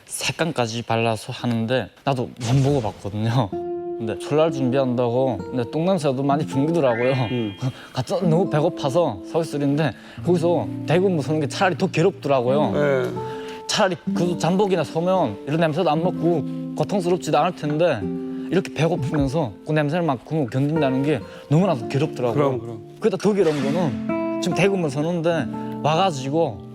S1: 색감까지 발라서 하는데 나도 못 먹어봤거든요. 근데 설날 준비한다고 똥냄새도 많이 풍기더라고요. 갑자기 너무 배고파서 서 있으는데 거기서 대구 서는 게 차라리 더 괴롭더라고요. 차라리 그 잠복이나 서면 이런 냄새도 안 맡고 고통스럽지도 않을 텐데 이렇게 배고프면서 그 냄새를 맡고 견딘다는 게 너무나도 괴롭더라고요.
S4: 그럼.
S1: 그러다 더 괴로운 거는 지금 대구만 서는데 와가지고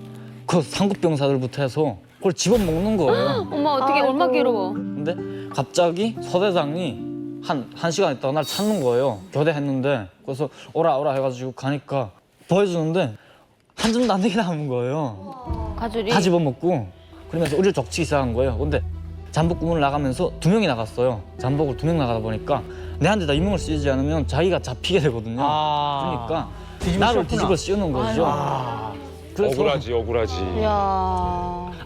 S1: 그 상급병사들부터 해서 그걸 집어먹는 거예요.
S16: 엄마 어떻게 얼마 괴로워?
S1: 근데 갑자기 서대장이 한 시간 있다가 날 찾는 거예요. 교대했는데 그래서 오라 해가지고 가니까 보여주는데 한 점도 안 되게 남은 거예요.
S16: 과줄이?
S1: 다 집어먹고 그러면서 우리를 적치기 시작한 거예요. 근데 잠복 구문을 나가면서 2명이 나갔어요. 잠복을 2명 나가다 보니까 내한테 다 이명을 쓰지 않으면 자기가 잡히게 되거든요. 그러니까 나를 뒤집어 씌우는 거죠. 그래서
S5: 억울하지.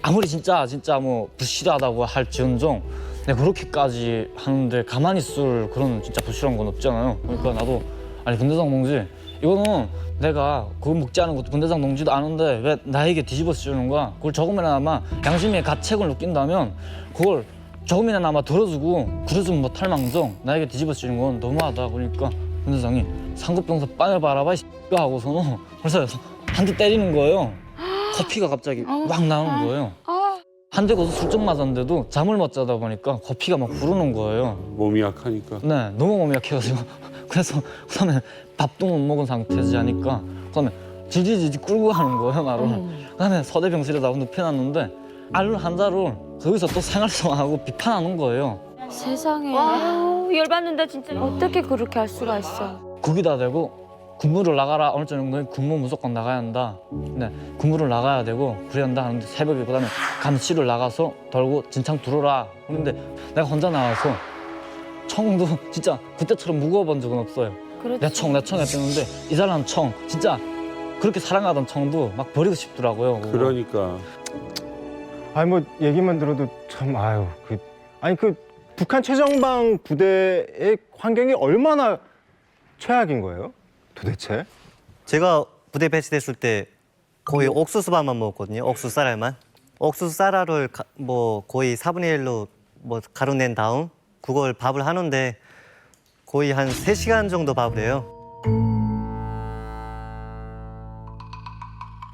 S1: 아무리 진짜 뭐 부실하다고 할지언정 내가 그렇게까지 하는데 가만히 있을 그런 진짜 부실한 건 없잖아요. 그러니까 나도 아니 분대장 동지 이거는 내가 그거 먹지 않은 것도 분대장 동지도 아는데 왜 나에게 뒤집어 씌우는 거야? 그걸 조금이나마 양심의 가책을 느낀다면 그걸 조금이나마 들어주고 그러지면 뭐 탈망정 나에게 뒤집어지는 건 너무하다. 그러니까 군대장이 상급병사 빵을 바라봐 이 X가 하고서는 그래서 한 대 때리는 거예요. 커피가 갑자기 막 나오는 거예요. 한 대 거기서 술쩍 맞았는데도 잠을 못 자다 보니까 커피가 막 부르는 거예요.
S4: 몸이 약하니까.
S1: 네, 너무 몸이 약해가지고 그래서 그다음에 밥도 못 먹은 상태지 하니까 그다음에 질질질질 끌고 가는 거예요, 나를. 그다음에 서대병실에다 눕혀놨는데 알룰 한자를 거기서 또 생활성하고 비판하는 거예요.
S16: 세상에. 와, 열받는다 진짜. 어떻게 그렇게 할 수가 있어.
S1: 거기다 대고 근무를 나가라. 어느 정도는 근무 무조건 나가야 한다. 네, 근무를 나가야 되고 그래야 한다 하는데 새벽에 그다음에 감시를 나가서 돌고 진창 들어라. 그런데 내가 혼자 나와서 총도 진짜 그때처럼 무거워본 적은 없어요.
S16: 그렇지.
S1: 내 총 했었는데 이 사람 총 진짜 그렇게 사랑하던 총도 막 버리고 싶더라고요. 그거.
S4: 그러니까.
S17: 아니 뭐 얘기만 들어도 참 아유 그 북한 최전방 부대의 환경이 얼마나 최악인 거예요? 도대체?
S10: 제가 부대 배치됐을 때 거의 옥수수밥만 먹었거든요. 옥수수 쌀알만. 옥수수 쌀알을 뭐 거의 4분의 1로 뭐 가루낸 다음 그걸 밥을 하는데 거의 한 3시간 정도 밥을 해요.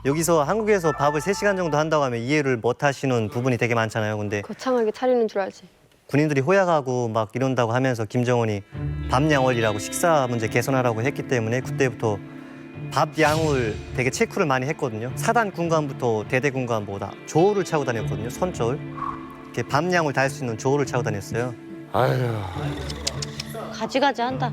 S10: 여기서 한국에서 밥을 3시간 정도 한다고 하면 이해를 못 하시는 부분이 되게 많잖아요. 근데
S16: 거창하게 차리는 줄 알지.
S10: 군인들이 호약하고 막 이런다고 하면서 김정은이 밥양원이라고 식사 문제 개선하라고 했기 때문에 그때부터 밥양을 되게 체크를 많이 했거든요. 사단 군관부터 대대 군관보다 조를 차고 다녔거든요. 선조를. 이렇게 밥양을 달 수 있는 조를 차고 다녔어요.
S4: 아휴.
S6: 가지가지 한다.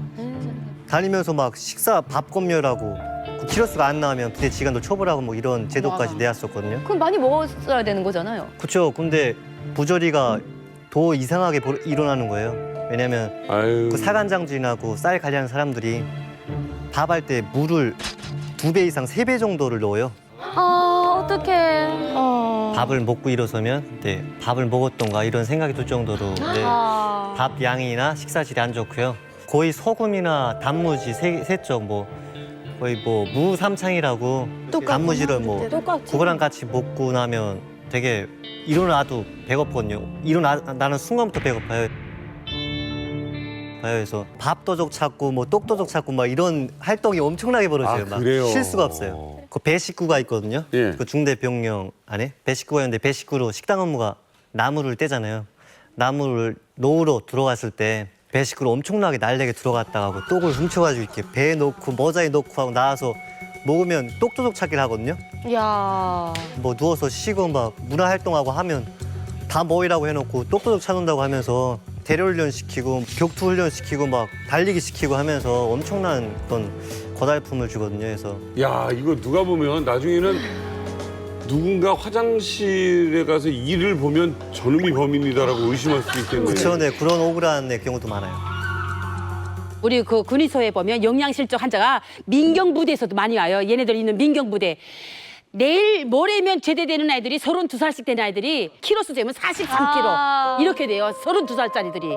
S10: 다니면서 막 식사 밥 검열하고 그 키로수가 안 나오면 부대 지간도 처벌하고 뭐 이런 제도까지 내왔었거든요.
S7: 그럼 많이 먹었어야 되는 거잖아요.
S10: 그렇죠. 근데 부조리가 더 이상하게 일어나는 거예요. 왜냐면 그 사간장진하고 쌀 관리하는 사람들이 밥할 때 물을 2배 이상 3배 정도를 넣어요.
S16: 아, 어떡해.
S10: 밥을 먹고 일어서면 네, 밥을 먹었던가 이런 생각이 들 정도로 네, 밥 양이나 식사질이 안 좋고요. 거의 소금이나 단무지 세쪽 뭐 거의 뭐 무삼창이라고 단무지를 뭐 그거랑 같이 먹고 나면 되게 일어나도 배고프거든요. 일어나는 순간부터 배고파요. 그래서 밥도둑 찾고 뭐 똑도둑 찾고 막 이런 활동이 엄청나게 벌어져요. 막
S4: 그래요?
S10: 쉴 수가 없어요. 그 배식구가 있거든요.
S4: 예.
S10: 그 중대 병령 안에 배식구가 있는데 배식구로 식당 업무가 나무를 떼잖아요. 나무를 놓으러 들어갔을 때 배식구로 엄청나게 날래게 들어갔다가 그 똑을 훔쳐가지고 이렇게 배에 넣고 모자에 넣고 하고 나와서 먹으면 똑도둑 찾기를 하거든요.
S6: 야.
S10: 뭐 누워서 쉬고 막 문화활동하고 하면 다 모이라고 해놓고 똑똑똑 찾는다고 하면서 대려훈련 시키고 격투훈련 시키고 막 달리기 시키고 하면서 엄청난 그런 고달픔을 주거든요. 그래서
S4: 야, 이거 누가 보면 나중에는 누군가 화장실에 가서 일을 보면 저놈이 범인이다라고 의심할 수도 있겠네요.
S10: 그렇죠. 네, 그런 억울한 경우도 많아요.
S11: 우리 그 군의소에 보면 영양실적 환자가 민경부대에서도 많이 와요. 얘네들 있는 민경부대. 내일 모레면 제대되는 아이들이 32살씩 된 아이들이 키로수 재면 43kg 이렇게 돼요. 32살짜리들이.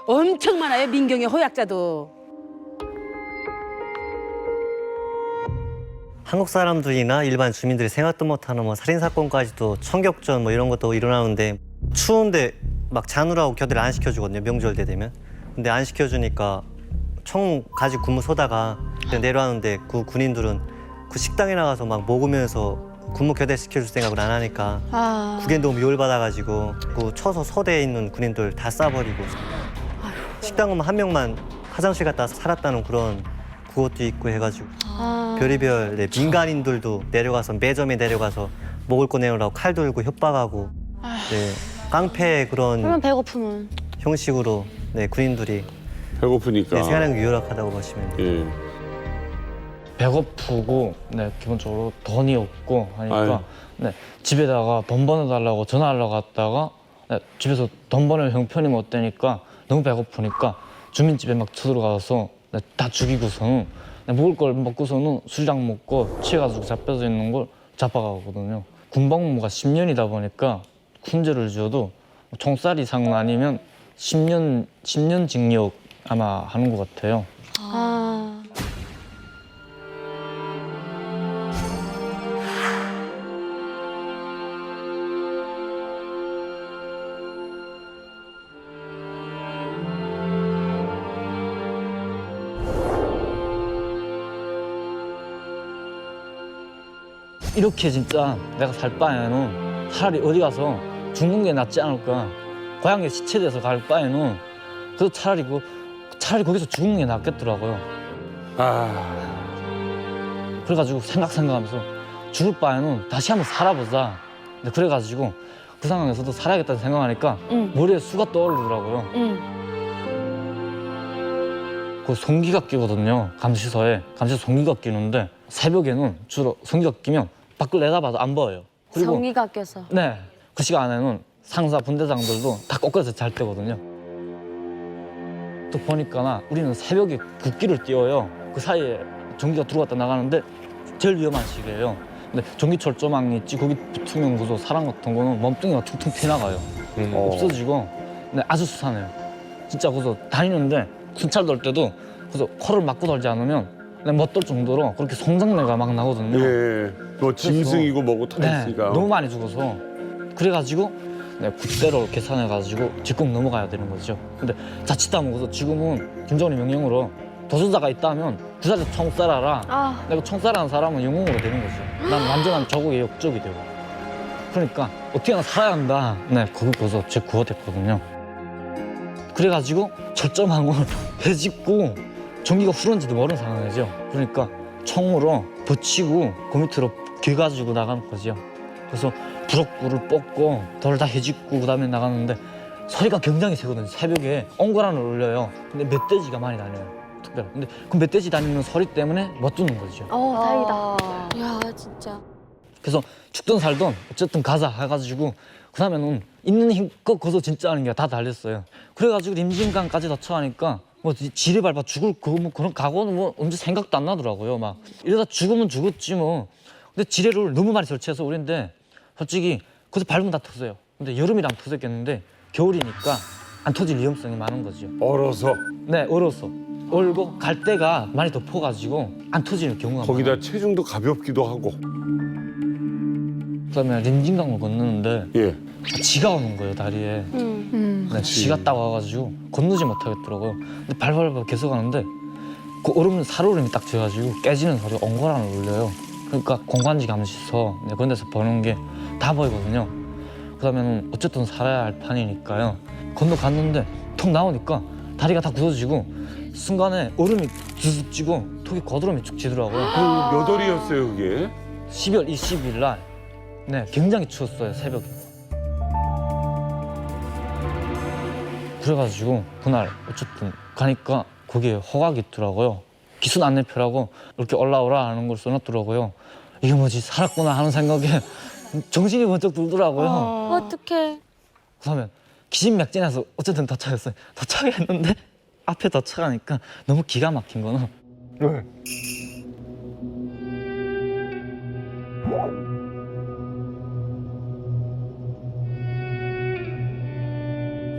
S11: 엄청 많아요. 민경의 호약자도.
S10: 한국 사람들이나 일반 주민들이 생각도 못하는 뭐 살인 사건까지도 총격전 뭐 이런 것도 일어나는데 추운데 막 자느라고 교대를 안 시켜주거든요. 명절 때 되면. 근데 안 시켜주니까 총 가지고 근무 서다가 내려왔는데 그 군인들은 그 식당에 나가서 막 먹으면서 근무 교대 시켜줄 생각을 안 하니까 그게 너무 열받아가지고 그 처소 서대에 있는 군인들 다 쏴버리고 식당 오면 한 명만 화장실 갔다 살았다는 그런 그것도 있고 해가지고 별의별 네, 민간인들도 내려가서 매점에 내려가서 먹을 거 내놓으라고 칼 들고 협박하고 네, 깡패 그런
S6: 그러면 배고프면
S10: 형식으로 네, 군인들이
S4: 배고프니까
S10: 네, 생활하는 게 유력하다고 보시면 돼요.
S1: 배고프고 네, 기본적으로 돈이 없고 하니까 네, 집에다가 돈 보내달라고 전화하려고 갔다가 네, 집에서 돈 보낼 형편이 못 되니까 너무 배고프니까 주민집에 막 쳐들어가서 네, 다 죽이고서는 네, 먹을 걸 먹고서는 술장 먹고 취해가지고 잡혀져 있는 걸 잡아가거든요. 군복무가 10년이다 보니까 훈제를 지어도 총살 이상 아니면 10년 징역 아마 하는 것 같아요. 이렇게 진짜 내가 살 바에는 차라리 어디 가서 죽는 게 낫지 않을까. 고향에 시체돼서 갈 바에는 그래도 차라리 거기서 죽는 게 낫겠더라고요. 그래가지고 생각하면서 죽을 바에는 다시 한번 살아보자. 근데 그래가지고 그 상황에서도 살아야겠다는 생각하니까 머리에 수가 떠오르더라고요. 그 송기가 끼거든요. 감시소에 송기가 끼는데 새벽에는 주로 송기가 끼면 밖을 내다봐도 안 보여요. 그리고
S16: 성의가 껴서.
S1: 네, 그 시간에는 상사 분대장들도 다 거꾸로서 잘 때거든요. 또 보니까 우리는 새벽에 국기를 띄워요. 그 사이에 전기가 들어갔다 나가는데 제일 위험한 시기예요. 근데 전기철 조망이 있지 거기 붙으면 그저 사람 같은 거는 몸뚱이가 툭툭 튀나가요. 없어지고 근데 아주 수산해요. 진짜 그저 다니는데 순찰 돌 때도 그저 코를 막고 돌지 않으면 못 돌 정도로 그렇게 송장내가 막 나거든요.
S4: 예. 뭐 짐승이고 뭐고 다 있으니까.
S1: 너무 많이 죽어서 그래가지고 그때로 계산해가지고 직공 넘어가야 되는 거죠. 근데 자칫하면 그래서 지금은 김정은의 명령으로 도주자가 있다면 그 자리에서 총 쏴라. 내가 총 쏴라는 사람은 영웅으로 되는 거죠. 난 완전한 저국의 역적이 되고. 그러니까 어떻게나 살아야 한다. 네, 거기서 제 구호됐거든요. 그래가지고 철조망을 해집고 전기가 흐른지도 모르는 상황이죠. 그러니까 총으로 붙이고 그 밑으로 귀가지고 나가는 거죠. 그래서 부럭불을 뽑고 돌을 다 해집고 그다음에 나가는데 소리가 굉장히 세거든요. 새벽에 옹고란을 울려요. 근데 멧돼지가 많이 다녀요. 특별히. 근데 그 멧돼지 다니는 소리 때문에 못 듣는 거죠.
S16: 다행이다. 야, 진짜.
S1: 그래서 죽든 살든 어쨌든 가자 해가지고 그다음에는 있는 힘껏 거기서 진짜 하는 게 다 달렸어요. 그래가지고 임진강까지 도착하니까 뭐 지뢰 밟아 죽을 그런 각오는 뭐 언제 생각도 안 나더라고요. 막 이러다 죽으면 죽었지 뭐. 근데 지뢰를 너무 많이 설치해서 우린데 솔직히 거기서 밟으면 다 터져요. 근데 여름이랑 터졌겠는데 겨울이니까 안 터질 위험성이 많은 거죠.
S4: 얼어서?
S1: 네, 얼어서. 얼고 갈 데가 많이 덮어가지고 안 터지는 경우가
S4: 거기다
S1: 많아요.
S4: 체중도 가볍기도 하고.
S1: 그다음에 림진강을 건너는데
S4: 예.
S1: 지가 오는 거예요, 다리에. 네, 지가 딱 와가지고 건너지 못하겠더라고요. 근데 발발발 계속 가는데 그 얼음 살얼음이 딱 져가지고 깨지는 소리가 옹고란을 울려요. 그러니까 공관지 감시소 그런 데서 보는 게 다 보이거든요. 그러면 어쨌든 살아야 할 판이니까요. 건너갔는데 턱 나오니까 다리가 다 굳어지고 순간에 얼음이 주습 찌고 턱에 거드름이 쭉 지더라고요.
S4: 그 몇 월이었어요, 그게?
S1: 12월 20일 날. 네, 굉장히 추웠어요, 새벽에. 그래가지고 그날 어쨌든 가니까 거기에 허각이 있더라고요. 기순 안내표라고 이렇게 올라오라 하는 걸 써놨더라고요. 이게 뭐지, 살았구나 하는 생각에 정신이 번쩍 들더라고요.
S16: 어떡해.
S1: 그러면 기진맥진해서 어쨌든 도착했어요. 도착했는데 앞에 도착하니까 너무 기가 막힌 거는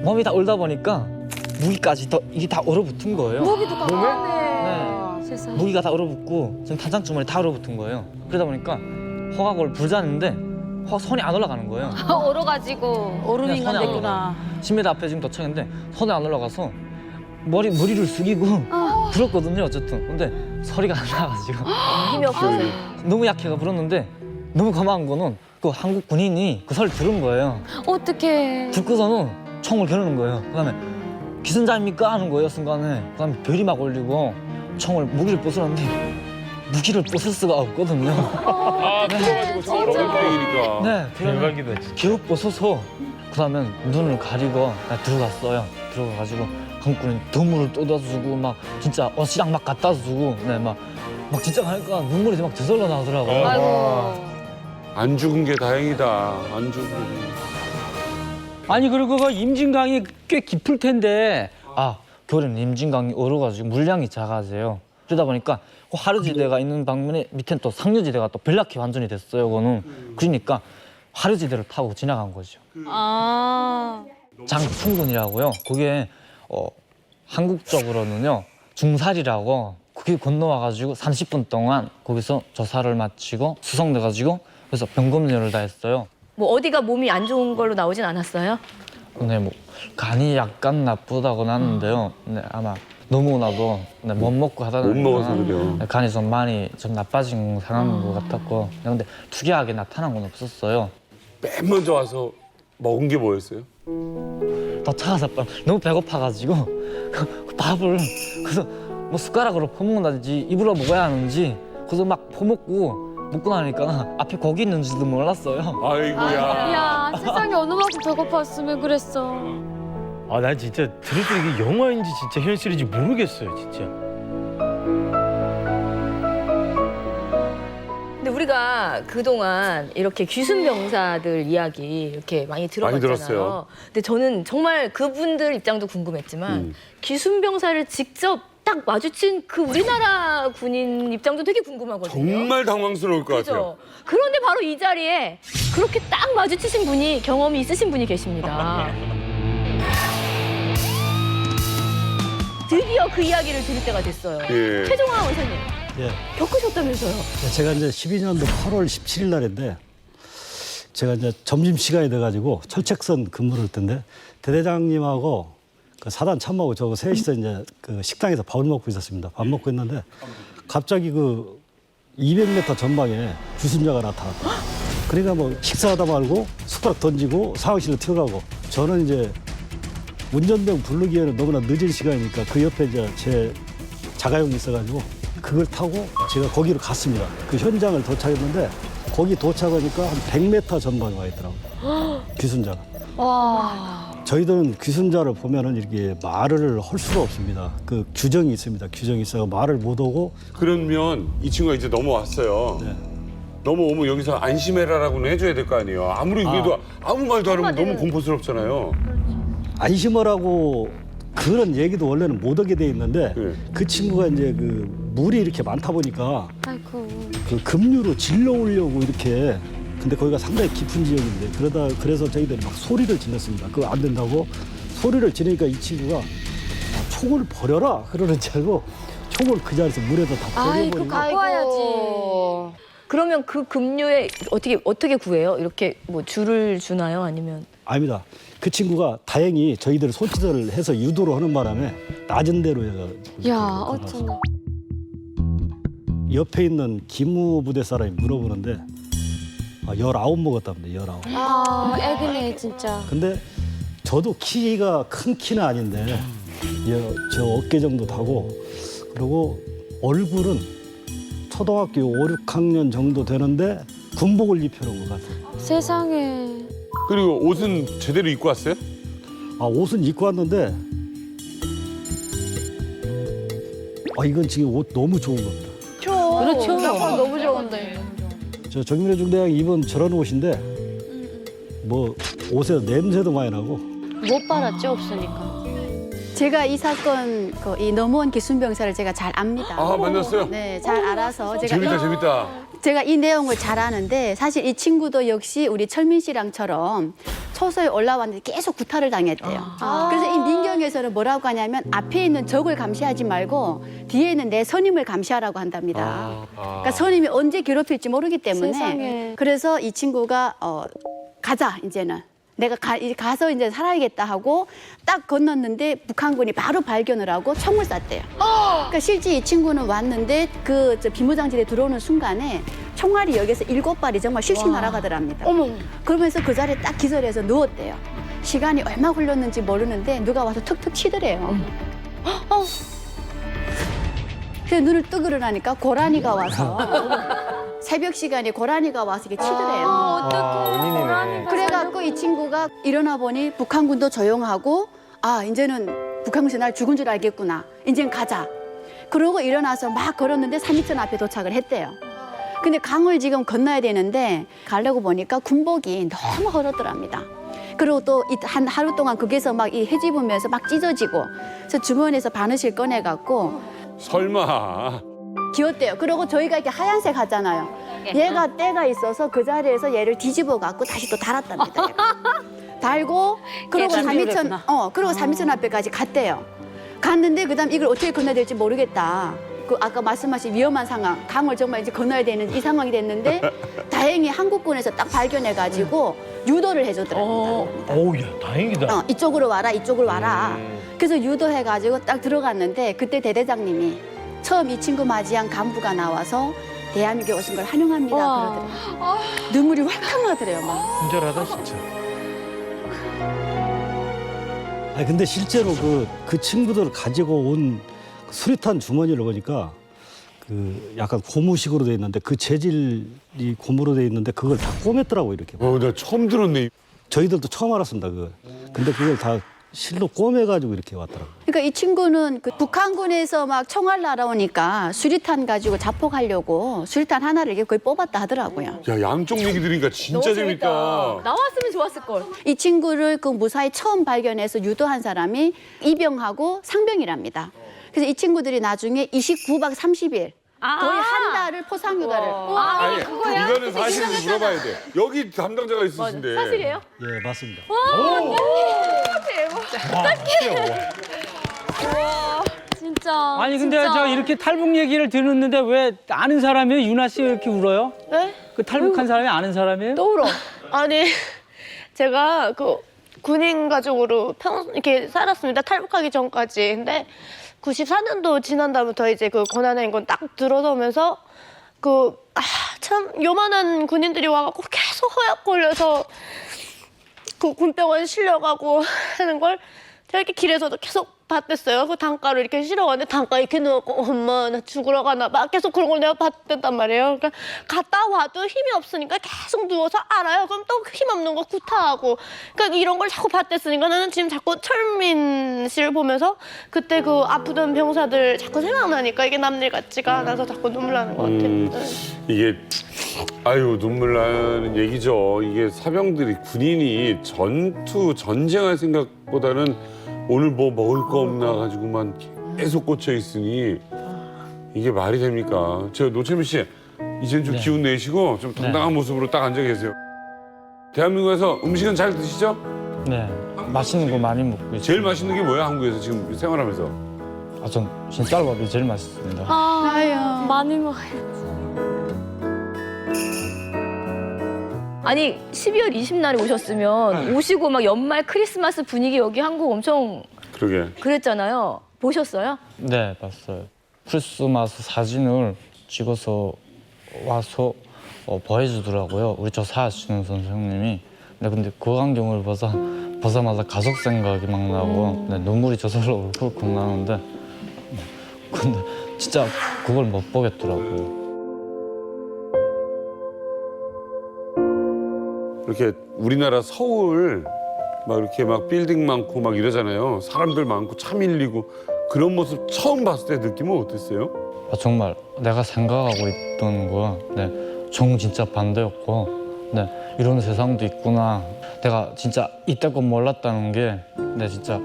S1: 몸이 다 얼다 보니까 무기까지 이게 다 얼어붙은 거예요.
S16: 무기도
S1: 몸에?
S16: 네. 세상에.
S1: 무기가 다 얼어붙고 지금 탄창주머니 다 얼어붙은 거예요. 그러다 보니까 허각을 불자는데 손이 안 올라가는 거예요.
S16: 얼어가지고.
S1: 얼음인 건 됐구나. 10m 앞에 지금 도착했는데 손이 안 올라가서 머리를 숙이고 불었거든요. 어쨌든 근데 소리가 안 나가지고
S16: 힘이 없어서.
S1: 너무 약해가 불었는데 너무 고마운 거는 그 한국 군인이 그 소리 들은 거예요.
S16: 어떡해.
S1: 듣고서는 총을 겨누는 거예요. 그다음에 기선자입니까 하는 거예요. 순간에. 그다음에 별이 막 올리고 총을 무기를 부수는데 무기를 부술 수가 없거든요.
S4: 그래가지고 저 얼어붙으니까.
S1: 네, 대박이다. 겨우 벗어서 그다음에 눈을 가리고 들어갔어요. 들어가가지고 한국군인 드물을 떠다주고 막 진짜 옷이랑 막 갖다 주고 막 진짜 가니까 눈물이 막 저절로 나오더라고요.
S4: 아이고. 안 죽은 게 다행이다. 안 죽은 게.
S14: 아니 그리고 그 임진강이 꽤 깊을 텐데
S1: 겨울에는 임진강이 얼어가지고 물량이 작아져요. 그러다 보니까 그 하류지대가 있는 방면에 밑엔 또 상류지대가 또 벨라키 완전이 됐어요. 그거는 그러니까 하류지대를 타고 지나간 거죠. 장충군이라고요. 그게 한국 쪽으로는요 중살이라고 그게 건너와가지고 30분 동안 거기서 조사를 마치고 수송돼가지고 그래서 병검열을 다 했어요.
S7: 뭐 어디가 몸이 안 좋은 걸로 나오진 않았어요?
S1: 근데 뭐 간이 약간 나쁘다고 하는데요. 근데 아마 너무나도 못 먹고 하다
S4: 못
S1: 보니까
S4: 먹어서 그래요.
S1: 간이 좀 많이 좀 나빠진 상황인 것 같았고 근데 특이하게 나타난 건 없었어요.
S4: 맨 먼저 와서 먹은 게 뭐였어요?
S1: 도착해서 너무 배고파가지고 그 밥을 그래서 뭐 숟가락으로 퍼먹는다든지 입으로 먹어야 하는지 그래서 막 퍼먹고 먹고 나니까 앞에 고기 있는지도 몰랐어요.
S4: 아이고야.
S16: 야, 세상에 어느 만큼 배고팠으면 그랬어.
S21: 아, 난 진짜 들을 때 이게 영화인지 진짜 현실인지 모르겠어요, 진짜.
S7: 근데 우리가 그동안 이렇게 귀순병사들 이야기 이렇게 많이 들어봤잖아요.
S4: 들었어요.
S7: 근데 저는 정말 그분들 입장도 궁금했지만 귀순병사를 직접 딱 마주친 그 우리나라 군인 입장도 되게 궁금하거든요.
S4: 정말 당황스러울 것 같아요.
S7: 그죠? 그런데 바로 이 자리에 그렇게 딱 마주치신 분이 경험이 있으신 분이 계십니다. 드디어 그 이야기를 들을 때가 됐어요.
S8: 예.
S7: 최종화 원사님
S8: 예.
S7: 겪으셨다면서요?
S8: 제가 이제 12년도 8월 17일 날인데 제가 이제 점심 시간이 돼가지고 철책선 근무를 했던데 대대장님하고 그 사단 참모하고 저거 셋이서 이제 그 식당에서 밥을 먹고 있었습니다. 밥 먹고 있는데 갑자기 그 200m 전방에 귀순자가 나타났다. 그러니까 뭐 식사하다 말고 숟가락 던지고 상황실로 튀어가고 저는 이제 운전병 부르기에는 너무나 늦은 시간이니까 그 옆에 이제 제 자가용이 있어가지고 그걸 타고 제가 거기로 갔습니다. 그 현장을 도착했는데 거기 도착하니까 한 100m 전방에 와 있더라고요. 귀순자가.
S16: 와.
S8: 저희들은 귀순자를 보면은 이렇게 말을 할 수가 없습니다. 그 규정이 있습니다. 규정이 있어요. 말을 못 하고.
S4: 그러면 이 친구가 이제 넘어왔어요. 넘어오면 여기서 안심해라라고는 해줘야 될 거 아니에요. 아무리 그래도 아무 말도 안 하면 너무 공포스럽잖아요.
S8: 안심하라고 그런 얘기도 원래는 못 하게 돼 있는데 그 친구가 이제 그 물이 이렇게 많다 보니까
S16: 아이고.
S8: 그 급류로 질러오려고 이렇게 근데 거기가 상당히 깊은 지역인데 그래서 저희들이 막 소리를 질렀습니다. 그거 안 된다고 소리를 지르니까 이 친구가 총을 버려라 그러는 줄 알고 총을 그 자리에서 물에다 다 버려버리고.
S16: 갖고 와야지.
S7: 그러면 그 급류에 어떻게 구해요? 이렇게 뭐 줄을 주나요? 아니면?
S8: 아닙니다. 그 친구가 다행히 저희들 손짓을 해서 유도를 하는 바람에 낮은 데로 해가
S16: 야, 어쩌나.
S8: 옆에 있는 기무부대 사람이 물어보는데 19 먹었답니다. 19.
S16: 아, 애기네 진짜.
S8: 근데 저도 키가 큰 키는 아닌데 저 어깨 정도 다고 그리고 얼굴은 초등학교 5, 6학년 정도 되는데 군복을 입혀놓은 것 같아요.
S16: 세상에.
S4: 그리고 옷은 제대로 입고 왔어요?
S8: 옷은 입고 왔는데 이건 지금 옷 너무 좋은 겁니다.
S15: 그렇죠.
S2: 너무 좋은데.
S8: 저 정민호 중대장 입은 저런 옷인데 뭐 옷에 냄새도 많이 나고.
S6: 못 빨았죠, 없으니까.
S2: 제가 이 사건 이 넘어온 기순병사를 제가 잘 압니다.
S4: 아, 만났어요?
S2: 네, 잘 알아서
S4: 재밌다.
S2: 제가 이 내용을 잘 아는데 사실 이 친구도 역시 우리 철민 씨랑처럼 초소에 올라왔는데 계속 구타를 당했대요. 그래서 이 민경에서는 뭐라고 하냐면 앞에 있는 적을 감시하지 말고 뒤에 있는 내 선임을 감시하라고 한답니다. 그러니까 선임이 언제 괴롭힐지 모르기 때문에
S16: 세상에.
S2: 그래서 이 친구가 가자 이제는. 내가 가서 이제 살아야겠다 하고 딱 건넜는데 북한군이 바로 발견을 하고 총을 쐈대요. 그러니까 실제 이 친구는 왔는데 저 비무장지대에 들어오는 순간에 총알이 여기서 7발이 정말 씩씩 날아가더랍니다. 그러면서 그 자리에 딱 기절해서 누웠대요. 시간이 얼마 흘렀는지 모르는데 누가 와서 툭툭 치더래요. 그래서 눈을 뜨고 일어나니까 고라니가 와서 새벽 시간에 고라니가 와서 이렇게 치더래요.
S16: 어떡해.
S2: 그래갖고 이 친구가 일어나 보니 북한군도 조용하고 이제는 북한군이 날 죽은 줄 알겠구나. 이제는 가자. 그러고 일어나서 막 걸었는데 3.2천 앞에 도착을 했대요. 근데 강을 지금 건너야 되는데 가려고 보니까 군복이 너무 허렇더랍니다. 그리고 또 한 하루 동안 거기서 막 이 헤집으면서 막 찢어지고 그래서 주머니에서 바느질 꺼내갖고
S4: 설마.
S2: 기었대요. 그리고 저희가 이렇게 하얀색 하잖아요. 얘가 때가 있어서 그 자리에서 얘를 뒤집어 갖고 다시 또 달았답니다. 얘가. 달고 그리고 3.2천 그리고 3.2천 앞에까지 갔대요. 갔는데 그다음 이걸 어떻게 건너야 될지 모르겠다. 그 아까 말씀하신 위험한 상황, 강을 정말 이제 건너야 되는 이 상황이 됐는데 다행히 한국군에서 딱 발견해 가지고 유도를 해주더라고요.
S21: 어우, 야, 다행이다.
S2: 이쪽으로 와라, 이쪽으로 와라. 그래서 유도해가지고 딱 들어갔는데 그때 대대장님이 처음 이 친구 맞이한 간부가 나와서 대한민국에 오신 걸 환영합니다 그러더래요. 눈물이 활칵 나더래요. 막.
S21: 친절하다 진짜.
S8: 아니 근데 실제로 그 친구들 가지고 온 수리탄 주머니를 보니까 그 약간 고무식으로 돼 있는데 그 재질이 고무로 돼 있는데 그걸 다 꼬맸더라고 이렇게.
S4: 나 처음 들었네.
S8: 저희들도 처음 알았습니다 그걸. 근데 그걸 다 실로 꼬매가지고 이렇게 왔더라고.
S2: 그러니까 이 친구는 그 북한군에서 막 총알 날아오니까 수리탄 가지고 자폭하려고 수리탄 하나를 이렇게 거의 뽑았다 하더라고요.
S4: 야, 양쪽 얘기 들으니까 진짜 재밌다.
S7: 나왔으면 좋았을 걸.
S2: 이 친구를 그 무사히 처음 발견해서 유도한 사람이 이병하고 상병이랍니다. 그래서 이 친구들이 나중에 29박 30일 거의 한 달을 포상휴가를.
S4: 아니, 이거는 사실을 물어봐야 돼. 여기 담당자가 있으신데.
S7: 사실이에요?
S8: 예 맞습니다.
S16: 진짜.
S14: 아니 근데
S16: 진짜.
S14: 저 이렇게 탈북 얘기를 듣는데 왜 아는 사람이에요? 유나 씨 왜 이렇게 울어요?
S6: 네?
S14: 그 탈북한 사람이 아는 사람이에요?
S6: 또 울어. 아니 제가 그 군인 가족으로 이렇게 살았습니다. 탈북하기 전까지. 근데 94년도 지난 다음부터 이제 그 고난의 인권 딱 들어서면서 참 요만한 군인들이 와갖고 계속 허약 걸려서 그 군병원 실려가고 하는 걸 제가 이렇게 길에서도 계속 봤댔어요. 그 단가를 이렇게 실어가는데 단가 이렇게 누웠고 엄마 나 죽으러 가나 봐. 계속 그런 걸 내가 봤댔단 말이에요. 그러니까 갔다 와도 힘이 없으니까 계속 누워서 알아요. 그럼 또 힘 없는 거 구타하고. 그러니까 이런 걸 자꾸 봤댔으니까 나는 지금 자꾸 철민 씨를 보면서 그때 그 아프던 병사들 자꾸 생각나니까 이게 남일 같지가 않아서 자꾸 눈물 나는 것 같아요.
S4: 이게 아유 눈물 나는 얘기죠. 이게 사병들이 군인이 전쟁할 생각보다는 오늘 뭐 먹을 거 없나 가지고만 계속 꽂혀 있으니 이게 말이 됩니까? 저 노채민 씨 이제는 좀 기운 내시고 좀 당당한 모습으로 딱 앉아 계세요. 대한민국에서 음식은 잘 드시죠?
S1: 네, 맛있는 거 많이 먹고 있어요.
S4: 제일 맛있는 게 뭐야 한국에서 지금 생활하면서?
S1: 전 흰쌀밥이 제일 맛있습니다.
S16: 아유, 많이 먹어요.
S7: 아니 12월 20날에 오셨으면 오시고 막 연말 크리스마스 분위기 여기 한국 엄청
S4: 그러게.
S7: 그랬잖아요. 보셨어요?
S1: 네, 봤어요. 크리스마스 사진을 찍어서 와서 보여주더라고요. 우리 저 사시는 선생님이. 네, 근데 그 광경을 보자마자 가족 생각이 막 나고 네, 눈물이 저절로 울컥 나는데 네, 근데 진짜 그걸 못 보겠더라고요.
S4: 이렇게 우리나라 서울 막 이렇게 막 빌딩 많고 막 이러잖아요. 사람들 많고 차 밀리고 그런 모습 처음 봤을 때 느낌은 어땠어요?
S1: 정말 내가 생각하고 있던 거야. 네, 정 진짜 반대였고, 네, 이런 세상도 있구나. 내가 진짜 이때껏 몰랐다는 게, 네, 진짜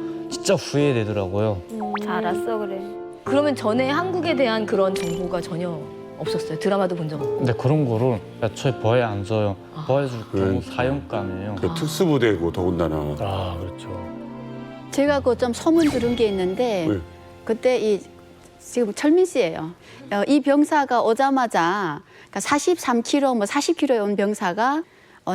S1: 후회되더라고요.
S7: 잘 알았어 그래. 그러면 전에 한국에 대한 그런 정보가 전혀 없었어요? 드라마도 본 적 없고?
S1: 근데 그런 거를 애초에 보에 안 줘요. 보여줄 경우 사형감이에요.
S4: 그 특수부대고 더군다나.
S21: 아 그렇죠.
S2: 제가 그 좀 소문 들은 게 있는데
S4: 네.
S2: 그때 지금 철민 씨예요. 이 병사가 오자마자 그러니까 43kg, 뭐 40kg에 온 병사가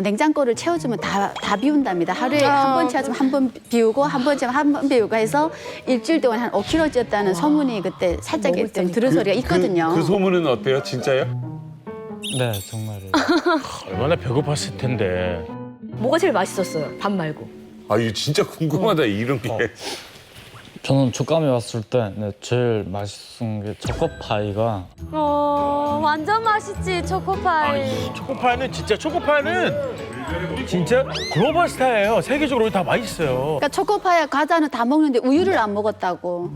S2: 냉장고를 채워주면 다 비운답니다. 하루에 한 번 채워주면 한 번 비우고 한 번 채우면 한 번 비우고 해서 일주일 동안 한 5kg 찌었다는 소문이 그때 살짝 좀 들은 소리가 있거든요.
S4: 그 소문은 어때요? 진짜요?
S1: 네, 정말이에요.
S21: 얼마나 배고팠을 텐데.
S7: 뭐가 제일 맛있었어요? 밥 말고.
S4: 아 이거 진짜 궁금하다 이런 게.
S1: 저는 촉감에 왔을 때 네, 제일 맛있은 게 초코파이가
S16: 완전 맛있지, 초코파이.
S21: 초코파이는 진짜 글로벌 스타예요. 세계적으로 다 맛있어요.
S2: 그러니까 초코파이와 과자는 다 먹는데 우유를 안 먹었다고.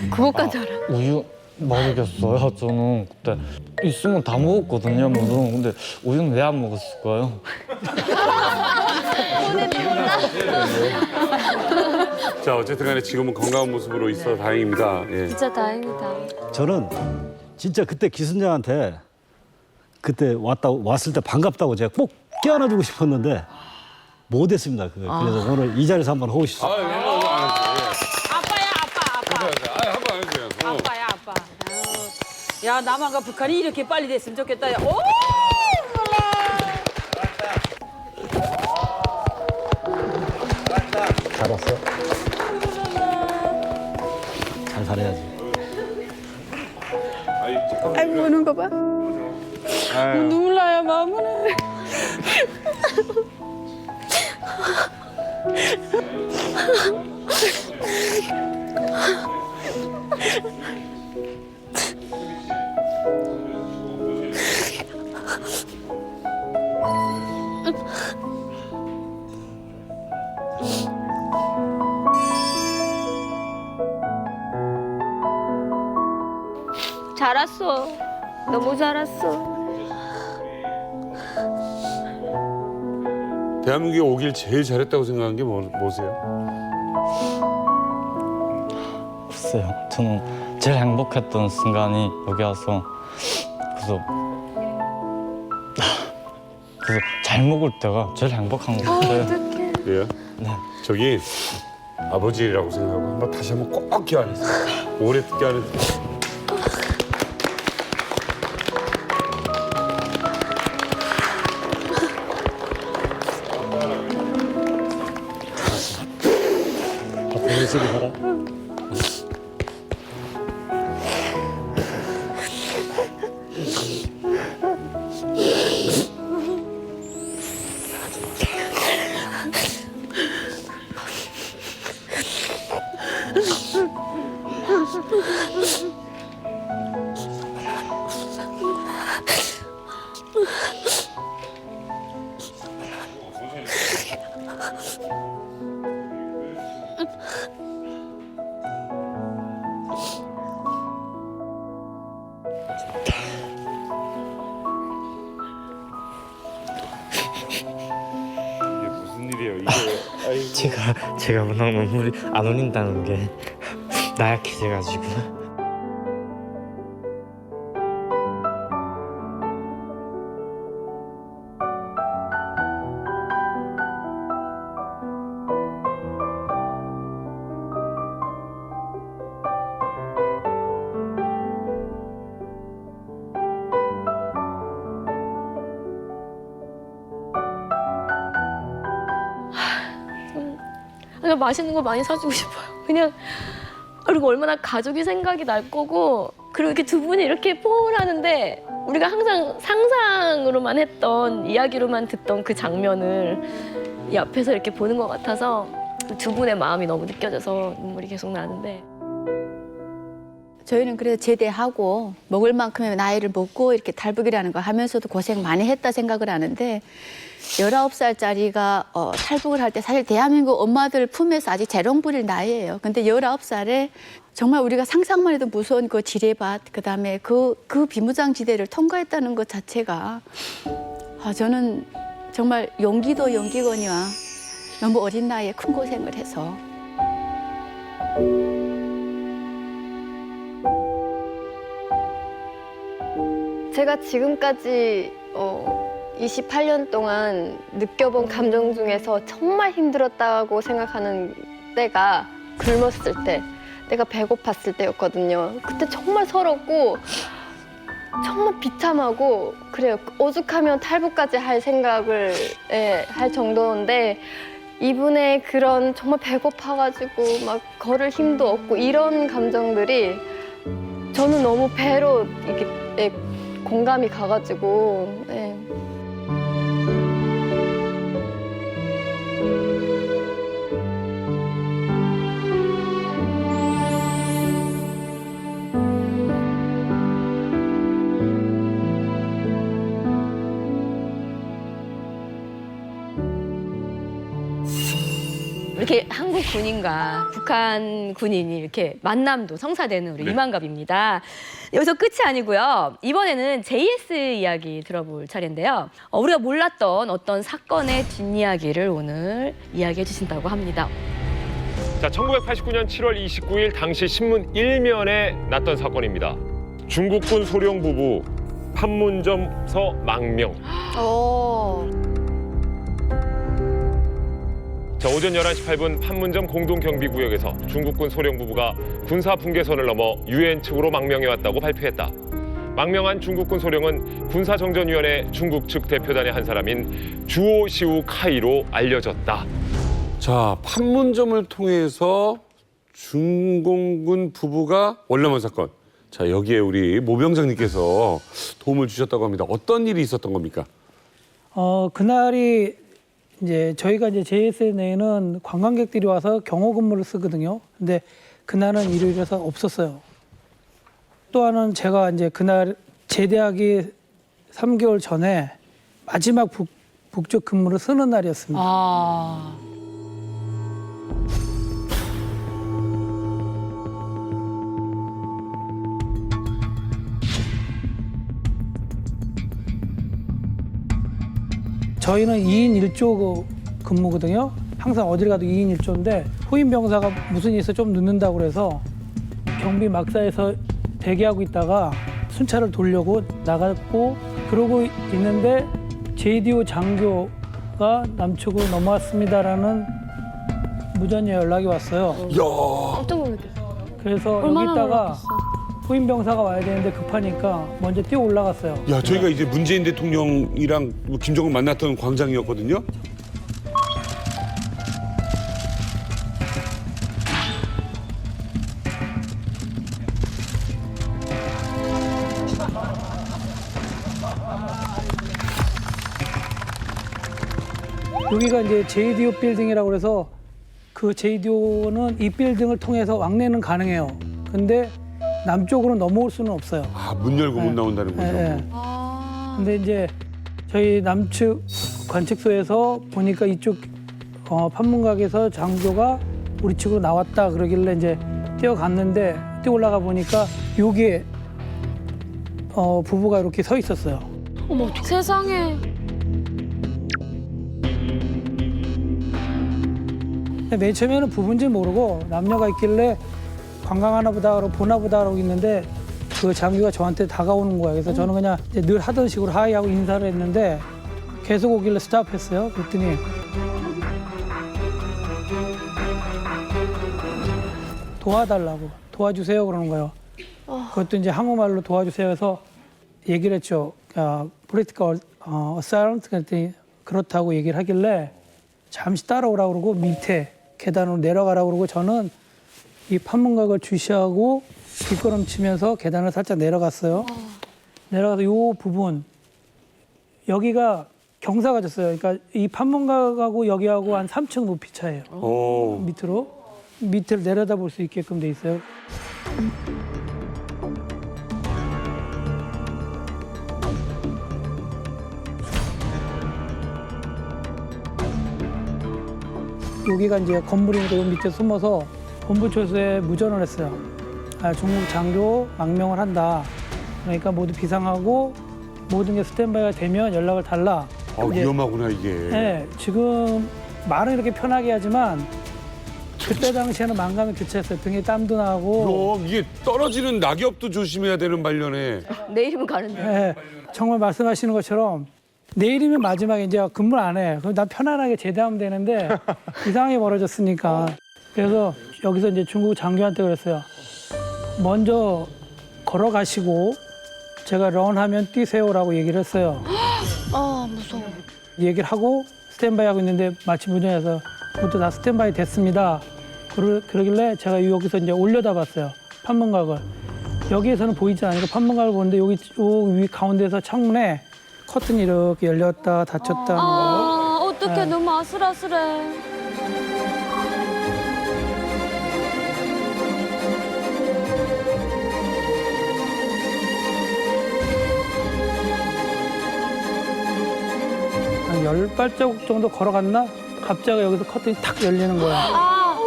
S7: 그것까지 알아.
S1: 우유 모르겠어요. 저는 그때 있으면 다 먹었거든요. 물론 근데 우유는 왜 안 먹었을까요?
S4: 자 어쨌든 간에 지금은 건강한 모습으로 있어 다행입니다. 예.
S16: 진짜 다행이다.
S8: 저는 진짜 그때 기순장한테 그때 왔을 때 반갑다고 제가 꼭 껴안아주고 싶었는데 못했습니다. 그래서 오늘 이 자리에서 한번 하고 싶습니다.
S4: 한번 해주세요.
S11: 아빠야 아빠. 야 남한과 북한이 이렇게 빨리 됐으면 좋겠다. 야. 오!
S8: 잘 왔어? 잘 살아야지.
S15: 아이고 우는 거 봐. 눈물 나요 마음은.
S16: 잘 왔어. 너무 잘 왔어.
S4: 대한민국에 오길 제일 잘했다고 생각한 게 뭐세요?
S1: 글쎄요. 저는 제일 행복했던 순간이 여기 와서 그래서 잘 먹을 때가 제일 행복한 것 같아요.
S4: 그래요?
S1: 네.
S4: 저기 아버지라고 생각하고 한번 다시 한번 꼭 껴안으세요. 오래 껴안으세요.
S8: 열심히 살아.
S13: 제가 워낙 눈물이 안 흘린다는 게 나약해져가지고.
S7: 그냥 맛있는 거 많이 사주고 싶어요. 그냥 그리고 얼마나 가족이 생각이 날 거고 그리고 이렇게 두 분이 이렇게 포옹하는데 우리가 항상 상상으로만 했던 이야기로만 듣던 그 장면을 이 앞에서 이렇게 보는 것 같아서 두 분의 마음이 너무 느껴져서 눈물이 계속 나는데
S2: 저희는 그래도 제대하고 먹을 만큼의 나이를 먹고 이렇게 탈북이라는 거 하면서도 고생 많이 했다 생각을 하는데 19살짜리가 탈북을 할 때 사실 대한민국 엄마들 품에서 아직 재롱 부릴 나이예요. 근데 19살에 정말 우리가 상상만 해도 무서운 그 지뢰밭, 그다음에 그 비무장지대를 통과했다는 것 자체가 저는 정말 용기도 용기거니와 너무 어린 나이에 큰 고생을 해서
S22: 제가 지금까지 28년 동안 느껴본 감정 중에서 정말 힘들었다고 생각하는 때가 굶었을 때, 내가 배고팠을 때였거든요. 그때 정말 서럽고 정말 비참하고 그래요. 오죽하면 탈북까지 할 생각을 할 정도인데 이분의 그런 정말 배고파가지고 막 걸을 힘도 없고 이런 감정들이 저는 너무 배로 이렇게 공감이 가가지고
S7: 이렇게 한국 군인과 북한 군인이 이렇게 만남도 성사되는 우리 이만갑입니다. 여기서 끝이 아니고요. 이번에는 JS 이야기 들어볼 차례인데요. 우리가 몰랐던 어떤 사건의 뒷이야기를 오늘 이야기해 주신다고 합니다.
S5: 자, 1989년 7월 29일 당시 신문 1면에 났던 사건입니다. 중국군 소령 부부 판문점서 망명. 자, 오전 11시 8분 판문점 공동경비구역에서 중국군 소령 부부가 군사 분계선을 넘어 유엔 측으로 망명해왔다고 발표했다. 망명한 중국군 소령은 군사정전위원회 중국 측 대표단의 한 사람인 주오시우 카이로 알려졌다.
S4: 자, 판문점을 통해서 준공군 부부가 월남한 사건. 자, 여기에 우리 모병장님께서 도움을 주셨다고 합니다. 어떤 일이 있었던 겁니까?
S9: 그날이 이제 저희가 이제 JSNA는 관광객들이 와서 경호 근무를 쓰거든요. 근데 그날은 일요일이라서 없었어요. 또 하나는 제가 이제 그날 제대하기 3개월 전에 마지막 북쪽 근무를 쓰는 날이었습니다. 저희는 2인 1조 근무거든요. 항상 어딜 가도 2인 1조인데 후임 병사가 무슨 일이 있어 좀 늦는다고 그래서 경비 막사에서 대기하고 있다가 순찰을 돌려고 나갔고 그러고 있는데 JDO 장교가 남측으로 넘어왔습니다라는 무전의 연락이 왔어요.
S16: 깜짝 놀랐겠어.
S9: 그래서 여기
S16: 얼마나
S9: 있다가
S16: 놀랐겠어.
S9: 후임 병사가 와야 되는데 급하니까 먼저 뛰어 올라갔어요.
S4: 야, 저희가 이제 문재인 대통령이랑 김정은 만났던 광장이었거든요.
S9: 여기가 이제 JDO 빌딩이라고 그래서 그 JDO는 이 빌딩을 통해서 왕래는 가능해요. 근데 남쪽으로 넘어올 수는 없어요.
S4: 아, 문 열고 못 나온다는 거죠.
S9: 네. 근데 이제 저희 남측 관측소에서 보니까 이쪽 판문각에서 장교가 우리 측으로 나왔다 그러길래 이제 뛰어갔는데 뛰어 올라가 보니까 여기에 부부가 이렇게 서 있었어요.
S16: 어머, 어떡해. 세상에.
S9: 맨 처음에는 부부인지 모르고 남녀가 있길래 관광하나 보다 그러고 보나 보다 그러고 있는데 그 장교가 저한테 다가오는 거야. 그래서 저는 그냥 이제 늘 하던 식으로 하이하고 인사를 했는데 계속 오길래 스탑했어요. 그랬더니 도와달라고 도와주세요 그러는 거예요. 그것도 이제 한국말로 도와주세요 해서 얘기를 했죠. political asylum 그랬더니 그렇다고 얘기를 하길래 잠시 따라오라고 그러고 밑에 계단으로 내려가라고 그러고 저는 이 판문각을 주시하고 뒷걸음치면서 계단을 살짝 내려갔어요. 내려가서 요 부분 여기가 경사가 졌어요. 그러니까 이 판문각하고 여기하고 한 3층 높이 차예요. 밑을 내려다볼 수 있게끔 돼 있어요. 여기가 이제 건물이니까 여기 밑에 숨어서 본부초소에 무전을 했어요. 중국 장교 망명을 한다. 그러니까 모두 비상하고 모든 게 스탠바이가 되면 연락을 달라.
S4: 위험하구나 이게.
S9: 네, 지금 말은 이렇게 편하게 하지만 그때 당시에는 만감이 교차했어요. 등에 땀도 나고.
S4: 그럼 이게 떨어지는 낙엽도 조심해야 되는 말년에.
S16: 내일이면 가는데.
S9: 네, 정말 말씀하시는 것처럼 내일이면 마지막에 이제 근무를 안 해. 그럼 난 편안하게 제대하면 되는데 이상하게 벌어졌으니까. 그래서 여기서 이제 중국 장교한테 그랬어요. 먼저 걸어가시고 제가 런하면 뛰세요라고 얘기를 했어요.
S16: 무서워.
S9: 얘기를 하고 스탠바이 하고 있는데 마침 무전에서 모두 다 스탠바이 됐습니다. 그러길래 제가 여기서 이제 올려다 봤어요. 판문각을. 여기에서는 보이지 않으니까 판문각을 보는데 여기 위 가운데서 창문에 커튼이 이렇게 열렸다 닫혔다.
S16: 어떡해.
S9: 네.
S16: 너무 아슬아슬해.
S9: 한 10발자국 정도 걸어갔나? 갑자기 여기서 커튼이 탁 열리는 거야.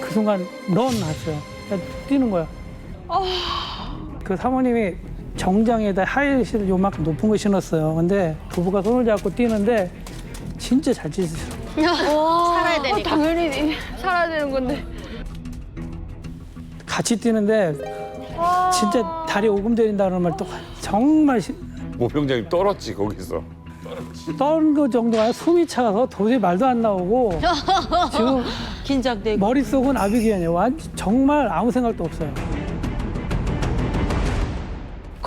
S9: 그 순간 런 했어요. 그냥 뛰는 거야. 그 사모님이 정장에다 하이힐을 요만큼 높은 거 신었어요. 근데 부부가 손을 잡고 뛰는데 진짜 잘 뛰시더라고요.
S16: 살아야 되니까. 당연히 살아야 되는 건데.
S9: 같이 뛰는데 진짜 다리 오금거린다는 말 또 정말
S4: 모병장님 떨었지 거기서.
S9: 떠는 거 정도가 아니라 숨이 차서 도저히 말도 안 나오고 지금
S11: 긴장되고
S9: 머릿속은 아비규환이에요. 정말 아무 생각도 없어요.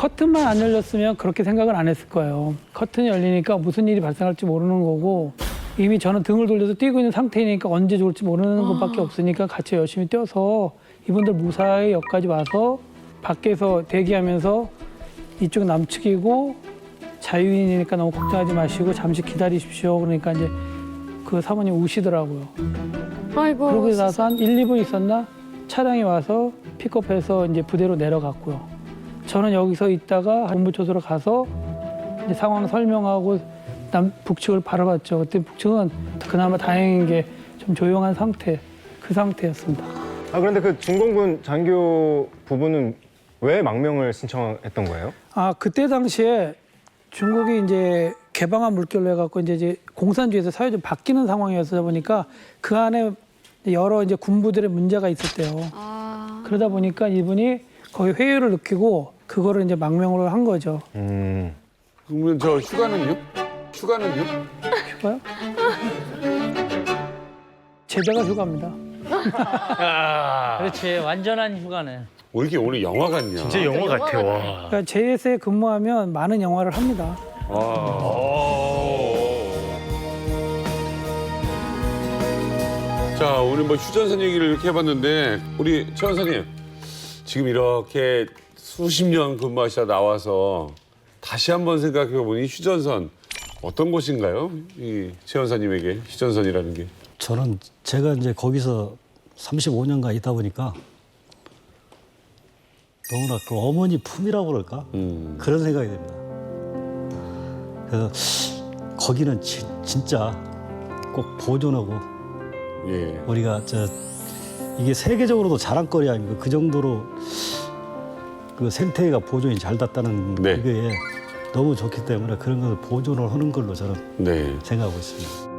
S9: 커튼만 안 열렸으면 그렇게 생각을 안 했을 거예요. 커튼이 열리니까 무슨 일이 발생할지 모르는 거고 이미 저는 등을 돌려서 뛰고 있는 상태니까 언제 좋을지 모르는 것밖에 없으니까 같이 열심히 뛰어서 이분들 무사히 역까지 와서 밖에서 대기하면서 이쪽 남측이고 자유인이니까 너무 걱정하지 마시고 잠시 기다리십시오. 그러니까 이제 그 사모님 우시더라고요.
S16: 아이고.
S9: 그러고 나서 한 1, 2분 있었나 차량이 와서 픽업해서 이제 부대로 내려갔고요. 저는 여기서 있다가 본부초소로 가서 이제 상황 설명하고 북측을 바라봤죠. 그때 북측은 그나마 다행인 게 좀 조용한 상태, 그 상태였습니다.
S17: 아 그런데 그 중공군 장교 부부는 왜 망명을 신청했던 거예요?
S9: 아 그때 당시에 중국이 이제 개방한 물결로 해갖고 이제 공산주의에서 사회적으로 바뀌는 상황이었다 보니까 그 안에 여러 이제 군부들의 문제가 있었대요. 그러다 보니까 이분이 거의 회유를 느끼고 그거를 이제 망명으로 한 거죠.
S4: 그러면 저 휴가는요? 휴가는요?
S9: 휴가요? 제자가 휴가입니다.
S14: 그렇지, 완전한 휴가네.
S4: 왜 이렇게 오늘 영화 같냐?
S21: 진짜 영화 같아. 와.
S9: 그러니까 JS에 근무하면 많은 영화를 합니다.
S4: 자, 오늘 뭐 휴전선 얘기를 이렇게 해봤는데 우리 최 원사님 지금 이렇게 수십 년 근무하시다 나와서 다시 한번 생각해보니 휴전선 어떤 곳인가요? 이 최 원사님에게 휴전선이라는 게.
S8: 저는 제가 이제 거기서 35년간 있다 보니까 너무나 그 어머니 품이라고 그럴까? 그런 생각이 듭니다. 그래서 거기는 진짜 꼭 보존하고 우리가 이게 세계적으로도 자랑거리 아닙니까? 그 정도로 그 생태계가 보존이 잘 됐다는 그게 너무 좋기 때문에 그런 걸 보존을 하는 걸로 저는 생각하고 있습니다.